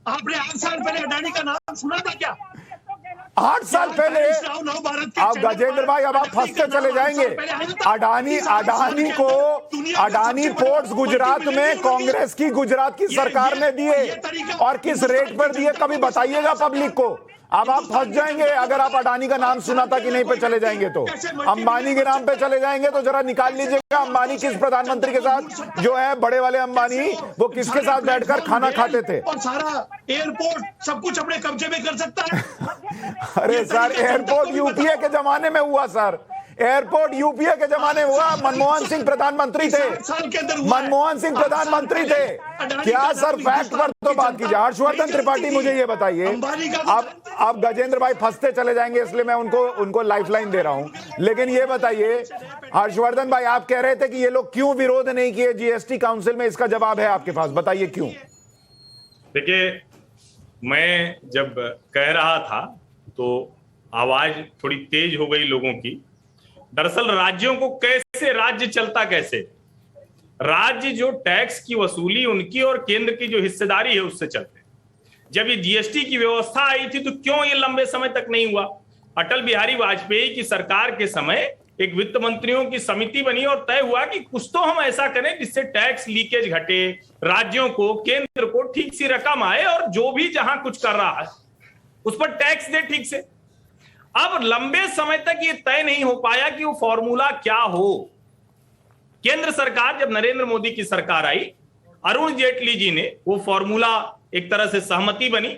आपने 8 साल पहले अडानी का नाम सुना था क्या? 8 साल पहले? अब गजेंद्र भाई अब आप फंसते चले जाएंगे। अडानी पोर्ट्स गुजरात में कांग्रेस की गुजरात की सरकार ने दिए और किस रेट पर दिए कभी बताइएगा पब्लिक को। अब आप फंस जाएंगे अगर आप अडानी का नाम सुना था कि नहीं पे चले जाएंगे तो। अंबानी के नाम पे चले जाएंगे तो जरा निकाल लीजिएगा, अंबानी किस प्रधानमंत्री के साथ जो है बड़े वाले अंबानी, वो किसके साथ बैठकर खाना खाते थे? और सारा एयरपोर्ट सब कुछ अपने कब्जे में कर सकता है। अरे सर, एयरपोर्ट यूपीए के जमाने में हुआ सर, एयरपोर्ट यूपीए के जमाने हुआ। मनमोहन सिंह प्रधानमंत्री थे, मनमोहन सिंह प्रधानमंत्री थे। क्या सर फैक्ट पर तो बात कीजिए। हर्षवर्धन त्रिपाठी मुझे ये बताइए, अब गजेंद्र भाई फंसते चले जाएंगे इसलिए मैं उनको लाइफलाइन दे रहा हूं। लेकिन ये बताइए हर्षवर्धन भाई, आप कह रहे थे कि ये लोग क्यों विरोध नहीं किए जीएसटी काउंसिल में, इसका जवाब है आपके पास, बताइए क्यों? देखिए, मैं जब कह रहा था तो आवाज थोड़ी तेज हो गई लोगों की। दरअसल राज्यों को कैसे, राज्य चलता कैसे, राज्य जो टैक्स की वसूली उनकी और केंद्र की जो हिस्सेदारी है उससे चलते हैं। जब ये जीएसटी की व्यवस्था आई थी तो क्यों ये लंबे समय तक नहीं हुआ? अटल बिहारी वाजपेयी की सरकार के समय एक वित्त मंत्रियों की समिति बनी और तय हुआ कि कुछ तो हम ऐसा करें जिससे टैक्स लीकेज घटे, राज्यों को, केंद्र को ठीक सी रकम आए और जो भी जहां कुछ कर रहा है उस पर टैक्स दे ठीक से। अब लंबे समय तक ये तय नहीं हो पाया कि वो फॉर्मूला क्या हो। केंद्र सरकार, जब नरेंद्र मोदी की सरकार आई, अरुण जेटली जी ने वो फॉर्मूला एक तरह से सहमति बनी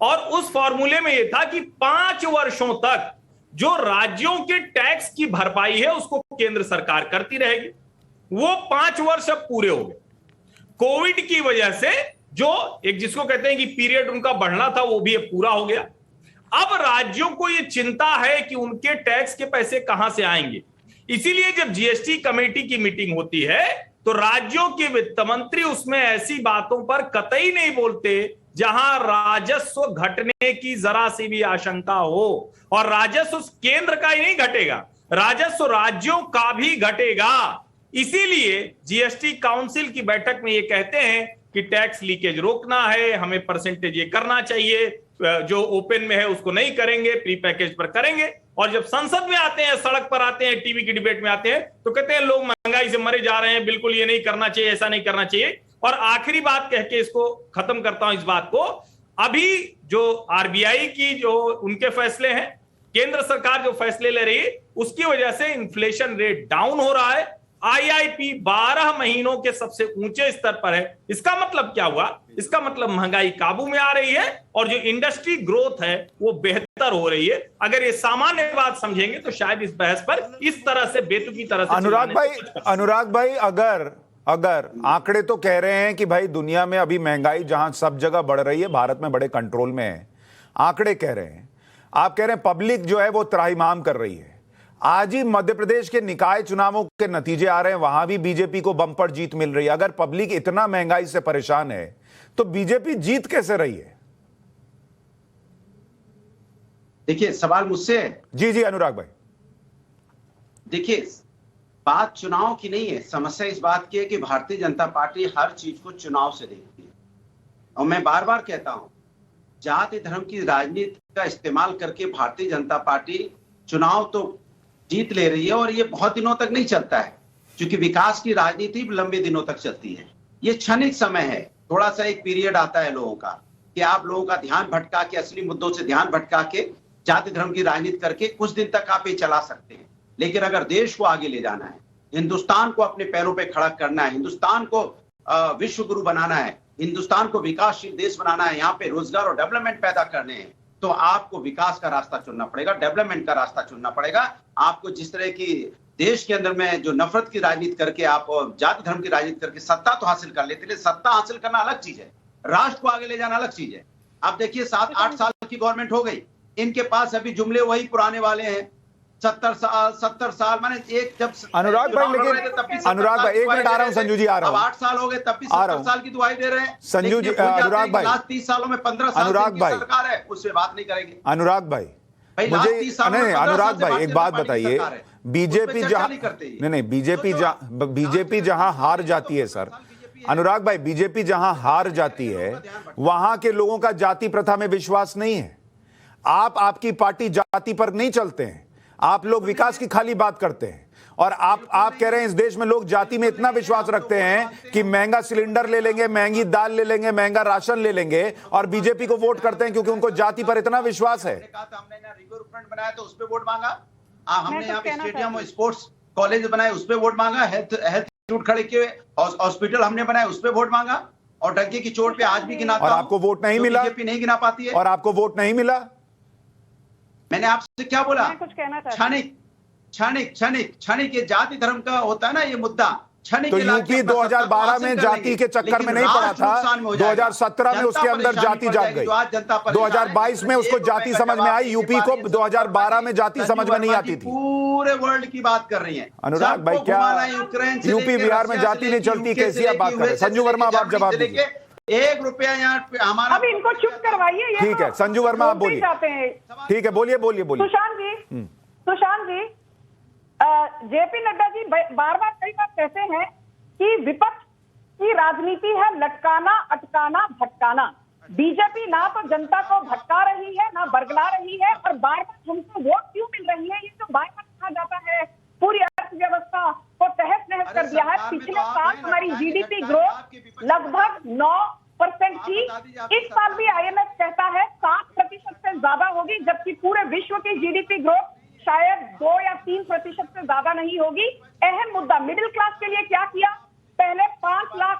और उस फॉर्मूले में यह था कि 5 वर्षों तक जो राज्यों के टैक्स की भरपाई है उसको केंद्र सरकार करती रहेगी। वो 5 वर्ष अब पूरे हो गए। कोविड की वजह से जो एक जिसको कहते हैं कि पीरियड उनका बढ़ना था वो भी अब पूरा हो गया। अब राज्यों को यह चिंता है कि उनके टैक्स के पैसे कहां से आएंगे। इसीलिए जब जीएसटी कमेटी की मीटिंग होती है तो राज्यों के वित्त मंत्री उसमें ऐसी बातों पर कतई नहीं बोलते जहां राजस्व घटने की जरा सी भी आशंका हो। और राजस्व केंद्र का ही नहीं घटेगा, राजस्व राज्यों का भी घटेगा। इसीलिए जीएसटी काउंसिल की बैठक में ये कहते हैं कि टैक्स लीकेज रोकना है, हमें परसेंटेज ये करना चाहिए, जो ओपन में है उसको नहीं करेंगे, प्री पैकेज पर करेंगे। और जब संसद में आते हैं, सड़क पर आते हैं, टीवी की डिबेट में आते हैं तो कहते हैं लोग महंगाई से मरे जा रहे हैं, बिल्कुल ये नहीं करना चाहिए, ऐसा नहीं करना चाहिए। और आखिरी बात कह के इसको खत्म करता हूं इस बात को, अभी जो आरबीआई की जो उनके फैसले हैं, केंद्र सरकार जो फैसले ले रही है उसकी वजह से इन्फ्लेशन रेट डाउन हो रहा है। आईआईपी 12 महीनों के सबसे ऊंचे स्तर पर है। इसका मतलब क्या हुआ? इसका मतलब महंगाई काबू में आ रही है और जो इंडस्ट्री ग्रोथ है वो बेहतर हो रही है। अगर ये सामान्य बात समझेंगे तो शायद इस बहस पर इस तरह से बेतुकी तरह से अनुराग भाई अगर आंकड़े तो कह रहे हैं कि भाई दुनिया में अभी महंगाई जहां सब जगह बढ़ रही है, भारत में बड़े कंट्रोल में है, आंकड़े कह रहे हैं, आप कह रहे हैं पब्लिक जो है वो त्राहिमाम कर रही है। आज ही मध्य प्रदेश के निकाय चुनावों के नतीजे आ रहे हैं, वहां भी बीजेपी को बम्पर जीत मिल रही है। अगर पब्लिक इतना महंगाई से परेशान है तो बीजेपी जीत कैसे रही है? देखिए, सवाल मुझसे है। जी अनुराग भाई, देखिए, बात चुनाव की नहीं है, समस्या इस बात की है कि भारतीय जनता पार्टी हर चीज को चुनाव से देखती है। और मैं बार बार कहता हूं, जाति धर्म की राजनीति का इस्तेमाल करके भारतीय जनता पार्टी चुनाव तो जीत ले रही है और ये बहुत दिनों तक नहीं चलता है, क्योंकि विकास की राजनीति लंबे दिनों तक चलती है। ये क्षणिक समय है, थोड़ा सा एक पीरियड आता है लोगों का कि आप लोगों का ध्यान भटका के, असली मुद्दों से ध्यान भटका के जाति धर्म की राजनीति करके कुछ दिन तक आप ये चला सकते हैं। लेकिन अगर देश को आगे ले जाना है, हिंदुस्तान को अपने पैरों पे खड़ा करना है, हिंदुस्तान को विश्व गुरु बनाना है, हिंदुस्तान को विकासशील देश बनाना है, यहाँ पे रोजगार और डेवलपमेंट पैदा करने हैं, तो आपको विकास का रास्ता चुनना पड़ेगा, डेवलपमेंट का रास्ता चुनना पड़ेगा। आपको जिस तरह की देश के अंदर में जो नफरत की राजनीति करके आप जाति धर्म की राजनीति करके सत्ता तो हासिल कर लेते, सत्ता हासिल करना अलग चीज है, राष्ट्र को आगे ले जाना अलग चीज है। अब देखिए 7-8 साल की गवर्नमेंट हो गई, इनके पास अभी जुमले वही पुराने वाले हैं, 70 साल माने एक जब अनुराग भाई, लेकिन अनुराग भाई एक मिनट आ रहा हूं, संजू जी आ रहा हूं। अब 8 साल हो गए तब भी 70 साल की दुआई दे रहे हैं संजू जी। अनुराग भाई, लास्ट 30 सालों में 15 साल अनुराग भाई सरकार है, उससे बात नहीं करेंगे। अनुराग भाई मुझे नहीं, अनुराग भाई एक बात बताइए, बीजेपी जहां नहीं बीजेपी जहां हार जाती है सर, अनुराग भाई बीजेपी जहां हार जाती है वहां के लोगों का जाति प्रथा में विश्वास नहीं है। आपकी पार्टी जाति पर नहीं चलते हैं, आप लोग विकास की खाली बात करते हैं। और आप कह रहे हैं इस देश में लोग जाति में इतना विश्वास रखते हैं कि महंगा सिलेंडर ले लेंगे, महंगी दाल ले लेंगे, महंगा राशन ले लेंगे और बीजेपी को वोट करते हैं क्योंकि उनको जाति पर इतना विश्वास है। हमने ना रिवर फ्रंट बनाया तो उस पे वोट मांगा, हमने यहाँ पे स्टेडियम और स्पोर्ट्स कॉलेज बनाए उस पे वोट मांगा, हेल्थ इंस्टीट्यूट खड़े किए, हॉस्पिटल हमने बनाए उस पे वोट मांगा, और डंके की चोट पे आज भी गिनाता हूं। और आपको वोट नहीं मिला? बीजेपी नहीं गिना पाती है। और आपको वोट नहीं मिला? मैंने आपसे क्या बोला? कुछ कहना चाहता हूं। क्षणिक ये जाति धर्म का होता है ना ये मुद्दा, तो यूपी 2012 में जाति के चक्कर में नहीं पड़ा था, 2017 में उसके अंदर जाति जाग गई, 2022 में उसको जाति समझ में आई, यूपी को 2012 में जाति समझ में नहीं आती थी। पूरे वर्ल्ड की बात कर रही है अनुराग भाई, क्या यूपी बिहार में जाति नहीं चलती, कैसी आप बात कर रहे हैं? संजू वर्मा, अब आप जवाब दीजिए। 1 रुपया यहाँ हमारा। अब इनको चुप करवाइए। ये ठीक है, संजू वर्मा आप बोलिए। चाहते हैं। ठीक है, बोलिए बोलिए बोलिए। सुशांत जी, जेपी नड्डा जी बार बार कई बार कहते हैं कि विपक्ष की राजनीति है लटकाना, अटकाना, भटकाना। बीजेपी ना तो जनता को भटका रही है ना बरगला रही है, और बार बार हमको वोट क्यों मिल रही है, ये जो बार बार कहा जाता है पूरी अर्थव्यवस्था को तहस नहस कर दिया है। पिछले साल हमारी जीडीपी ग्रोथ लगभग 9% थी। इस साल भी आईएमएफ कहता है 7% से ज्यादा होगी, जबकि पूरे विश्व की जीडीपी ग्रोथ शायद 2 या 3% से ज्यादा नहीं होगी। अहम मुद्दा मिडिल क्लास के लिए क्या किया? पहले 5 लाख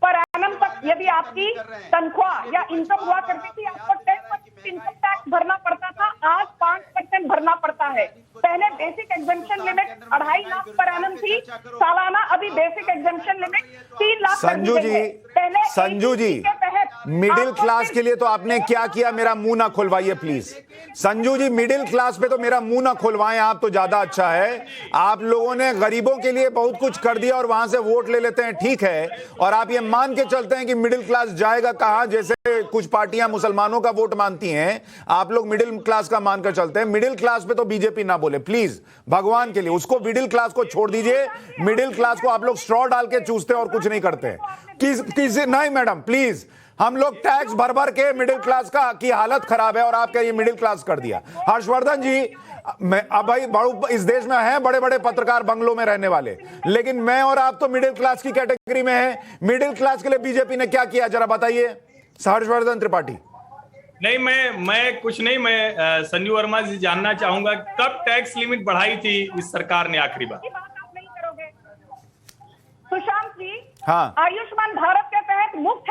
पर एनम तक यदि आपकी तनख्वाह या इनकम हुआ करती थी, आपको 10% इनकम टैक्स भरना पड़ता था, आज 5% भरना पड़ता है। पहले basic exemption limit 2.5 lakh per annum थी सालाना, अभी basic exemption limit 3 lakh. Sanju ji middle class के लिए तो आपने क्या किया, मेरा मुंह ना खुलवाइए please. Sanju ji middle class पे तो मेरा मुंह ना खुलवाएं आप, तो ज्यादा अच्छा है। आप लोगों ने गरीबों के लिए बहुत कुछ कर दिया और वहां से वोट ले लेते हैं, ठीक है, और आप ये मान के चलते हैं कि मिडिल क्लास जाएगा कहां, जैसे कुछ पार्टियां मुसलमानों का वोट मानती हैं, आप लोग मिडिल क्लास का मानकर चलते हैं। मिडिल क्लास पे तो बीजेपी ना बोले प्लीज, भगवान के लिए। उसको मिडिल क्लास को छोड़ दीजिए। मिडिल क्लास को आप लोग स्ट्रॉ डाल के चूसते और कुछ नहीं करते। किसी नहीं मैडम प्लीज, हम लोग टैक्स भर भर के मिडिल क्लास का की हालत खराब है और आप कहिए मिडिल क्लास कर दिया। हर्षवर्धन जी, मैं अब भाई इस देश में हैं बड़े बड़े पत्रकार बंगलों में रहने वाले, लेकिन मैं और आप तो मिडिल क्लास की कैटेगरी में हैं। मिडिल क्लास के लिए बीजेपी ने क्या किया जरा बताइए, हर्षवर्धन त्रिपाठी। नहीं, मैं कुछ नहीं, मैं संजू वर्मा जी जानना चाहूंगा कब टैक्स लिमिट बढ़ाई थी इस सरकार ने आखिरी बार? सुशांत जी, हाँ, आयुष्मान भारत के तहत मुफ्त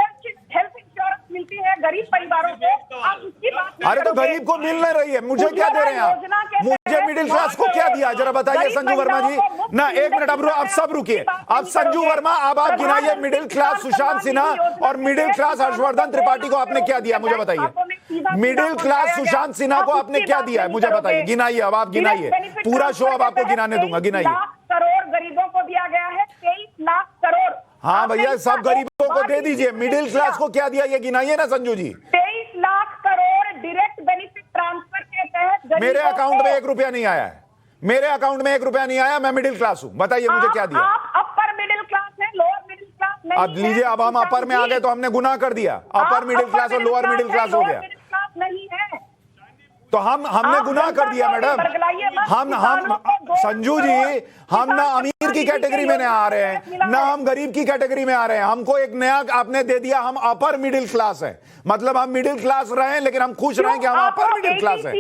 हेल्थ इंश्योरेंस मिलती है गरीब परिवारों को, आप उसकी बात। अरे तो गरीब को मिल नहीं रही है, मुझे क्या दे रहे हैं आप? मुझे मिडिल क्लास को क्या दिया जरा बताइए संजू वर्मा जी ना। 1 मिनट अब सब रुकिए। अब संजू वर्मा अब आप गिनाइए मिडिल क्लास सुशांत सिन्हा और मिडिल क्लास हर्षवर्धन त्रिपाठी को आपने क्या दिया मुझे बताइए। मिडिल क्लास सुशांत सिन्हा को आपने क्या दिया है मुझे बताइए, गिनाइए। अब आप गिनाइए, पूरा शो अब आपको गिनाने दूंगा, गिनाइए। करोड़ गरीबों को दिया गया है, 23 लाख करोड़। हाँ भैया, सब गरीबों को दे दीजिए। मिडिल क्लास को क्या दिया ये गिनाइए ना संजू जी। 23 lakh crore direct benefit transfer के तहत मेरे अकाउंट में 1 रुपया नहीं आया है, मेरे अकाउंट में 1 रुपया नहीं आया। मैं मिडिल क्लास हूं, बताइए मुझे क्या दिया। आप अपर मिडिल क्लास है, लोअर मिडिल क्लास नहीं। अब लीजिए, अब हम अपर में आ गए तो हमने गुनाह कर दिया। अपर मिडिल क्लास और लोअर मिडिल क्लास हो गया नहीं है तो हमने गुनाह कर दिया मैडम। हम संजू जी, हम ना अमीर की कैटेगरी में आ रहे हैं ना हम गरीब की कैटेगरी में आ रहे हैं। हमको एक नया आपने दे दिया, हम अपर मिडिल क्लास है। मतलब हम मिडिल क्लास रहे लेकिन हम खुश रहे कि हम अपर मिडिल क्लास है।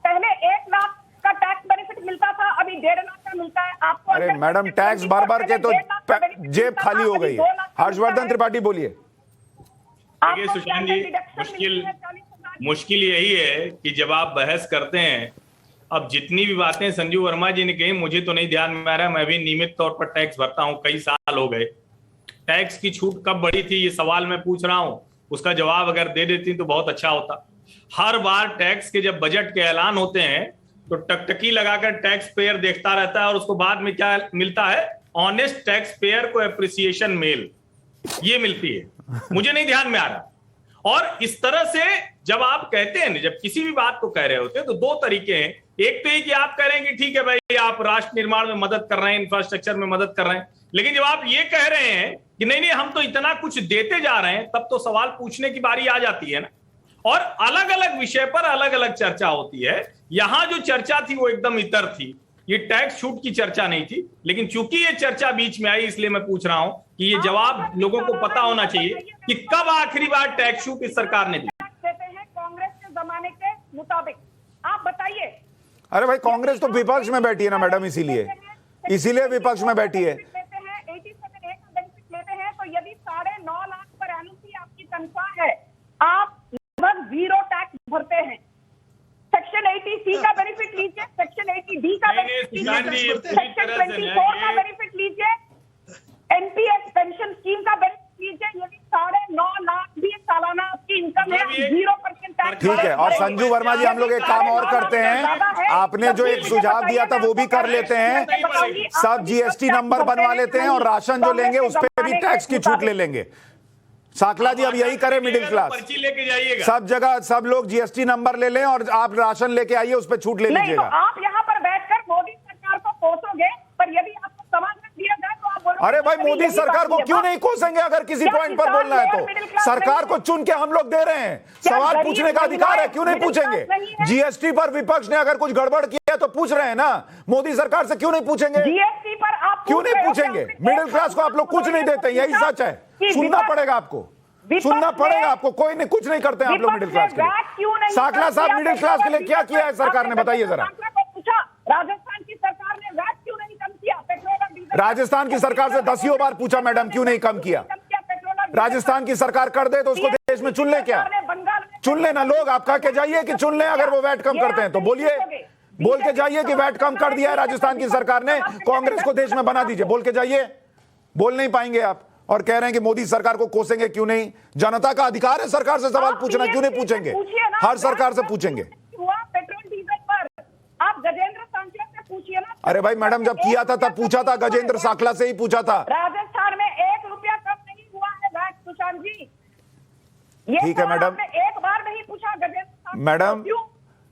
पहले 1 लाख का टैक्स बेनिफिट मिलता था, अभी 1.5 लाख का मिलता है आपको। अरे मैडम, टैक्स भर भर के तो जेब खाली हो गई है। हर्षवर्धन त्रिपाठी बोलिए। देखिए सुशांत जी, मुश्किल यही है कि जब आप बहस करते हैं, अब जितनी भी बातें संजू वर्मा जी ने कही मुझे तो नहीं ध्यान में आ रहा। मैं भी नियमित तौर पर टैक्स भरता हूं, कई साल हो गए। टैक्स की छूट कब बढ़ी थी ये सवाल मैं पूछ रहा हूं, उसका जवाब अगर दे देती तो बहुत अच्छा होता। हर बार टैक्स के जब बजट के ऐलान होते हैं तो टकटकी लगाकर टैक्स पेयर देखता रहता है और उसको बाद में क्या मिलता है? ऑनेस्ट टैक्स पेयर को एप्रिसिएशन मेल, ये मिलती है। मुझे नहीं ध्यान में आ रहा। और इस तरह से जब आप कहते हैं, जब किसी भी बात को कह रहे होते हैं तो 2 तरीके हैं। एक तो ये कि आप कह रहे हैं कि ठीक है भाई, आप राष्ट्र निर्माण में मदद कर रहे हैं, इंफ्रास्ट्रक्चर में मदद कर रहे हैं, लेकिन जब आप ये कह रहे हैं कि नहीं नहीं हम तो इतना कुछ देते जा रहे हैं, तब तो सवाल पूछने की बारी आ जाती है ना। और अलग अलग विषय पर अलग अलग चर्चा होती है। यहां जो चर्चा थी वो एकदम इतर थी, ये टैक्स छूट की चर्चा नहीं थी। लेकिन चूंकि ये चर्चा बीच में आई, इसलिए मैं पूछ रहा हूं कि ये जवाब लोगों को पता होना चाहिए कि कब आखिरी बार टैक्स छूट इस सरकार ने दी। कांग्रेस के जमाने के मुताबिक आप बताइए। अरे भाई, कांग्रेस तो विपक्ष में बैठी है ना मैडम, इसीलिए विपक्ष में बैठी है। 87A का बेनिफिट लेते हैं तो यदि 9.5 लाख पर एनुअल की आपकी तनख्वाह है, आप लगभग 0 टैक्स भरते हैं। सेक्शन 80C का बेनिफिट लीजिए, सेक्शन 80D का बेनिफिट लीजिए, सेक्शन 24 का बेनिफिट लीजिए, एनपीएस पेंशन स्कीम का बेनिफिट लीजिए। यदि 9.5 लाख भी सालाना आपकी इनकम है, 0% टैक्स। ठीक है। और संजू वर्मा जी, हम लोग एक काम और करते हैं, आपने जो एक सुझाव दिया था वो भी कर लेते हैं। सब जीएसटी नंबर बनवा लेते हैं और राशन जो लेंगे उस पर भी टैक्स की छूट ले लेंगे। साकला जी अब यही करे मिडिल क्लास, पर्ची लेके जाइएगा, सब जगह सब लोग जीएसटी नंबर ले लें और आप राशन लेके आइए, उस पर छूट ले नहीं तो लीजिएगा। आप यहाँ पर बैठकर मोदी सरकार को कोसोगे, पर यदि आपको सवाल न दिया जाए तो आप बोलोगे अरे भाई कि मोदी यही सरकार को बात है। क्यों नहीं कोसेंगे? अगर किसी क्या पॉइंट पर किसान बोलना है है, तो मिडिल क्लास सरकार नहीं को चुन के हम लोग दे रहे हैं, क्या सवाल गरीब पूछने का अधिकार है, महिलाएं क्यों नहीं मिडिल पूछेंगे? क्लास नहीं है? जीएसटी पर विपक्ष ने अगर कुछ गड़बड़ किया तो पूछ रहे हैं ना, मोदी सरकार से क्यों नहीं पूछेंगे? जीएसटी पर आप क्यों पूछ नहीं रहे हो कि पूछेंगे? आपने मिडिल क्लास को आप लोग कुछ नहीं देते, यही सच है। कि सुनना विपक्ष- पड़ेगा आपको, विपक्ष सुनना ने- पड़ेगा आपको। कोई नहीं, कुछ नहीं करते हैं आप लोग मिडिल क्लास के लिए। साकला साहब मिडिल क्लास के लिए क्या किया है सरकार ने, बताइए जरा। राजस्थान की सरकार ने वैट क्यों नहीं कम किया? पेट्रोल और डीजल राजस्थान की सरकार से 10 बार पूछा मैडम, क्यों नहीं कम किया? राजस्थान की सरकार कर दे तो उसको देश में चुन ले क्या? चुन लेना लोग, आप कह के जाइए कि चुन लें अगर वो वैट कम करते हैं तो बोलिए, बोल के जाइए कि वैट कम कर दिया है राजस्थान की सरकार ने, कांग्रेस को देश में बना दीजिए, बोल के जाइए। बोल नहीं पाएंगे आप और कह रहे हैं कि मोदी सरकार को कोसेंगे क्यों नहीं? जनता का अधिकार है सरकार से सवाल पूछना, क्यों नहीं पूछेंगे? हर सरकार से पूछेंगे। पेट्रोल डीजल पर आप गजेंद्र सांचल से पूछिए ना। अरे भाई मैडम जब किया था तब पूछा था, गजेंद्र साकला से ही पूछा था। राजस्थान में 1 रुपया कम नहीं हुआ है वैट, सुशांत जी। ये ठीक है सवाल मैडम। आपने एक बार नहीं पूछा गजेंद्र सांचल को, मैडम क्यों?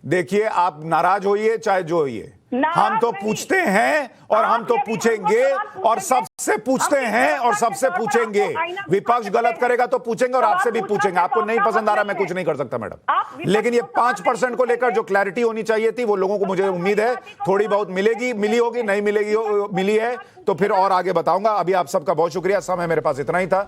देखिए, आप नाराज होइए चाहे जो होइए, नाराज हम तो नहीं। पूछते हैं और हम तो आप यदि पूछेंगे हमको सवाल और पूछेंगे, सबसे पूछते हम हैं और इस सबसे बात के पूछेंगे। तौर पर आईना विपक्ष दिखा गलत सकते हैं। करेगा तो पूछेंगे और सवाल आपसे भी पूछना पूछेंगे। से आपको तो नहीं आपका पसंद आ रहा, मैं मतलब कुछ नहीं कर सकता मैडम। आप विपक्ष लेकिन ये को सवाल 5% को लेकर जो क्लैरिटी होनी चाहिए थी वो लोगों को मुझे उम्मीद है थोड़ी बहुत मिलेगी, मिली होगी, नहीं मिलेगी मिली है तो फिर और आगे बताऊंगा। अभी आप सबका बहुत शुक्रिया, समय मेरे पास इतना ही था।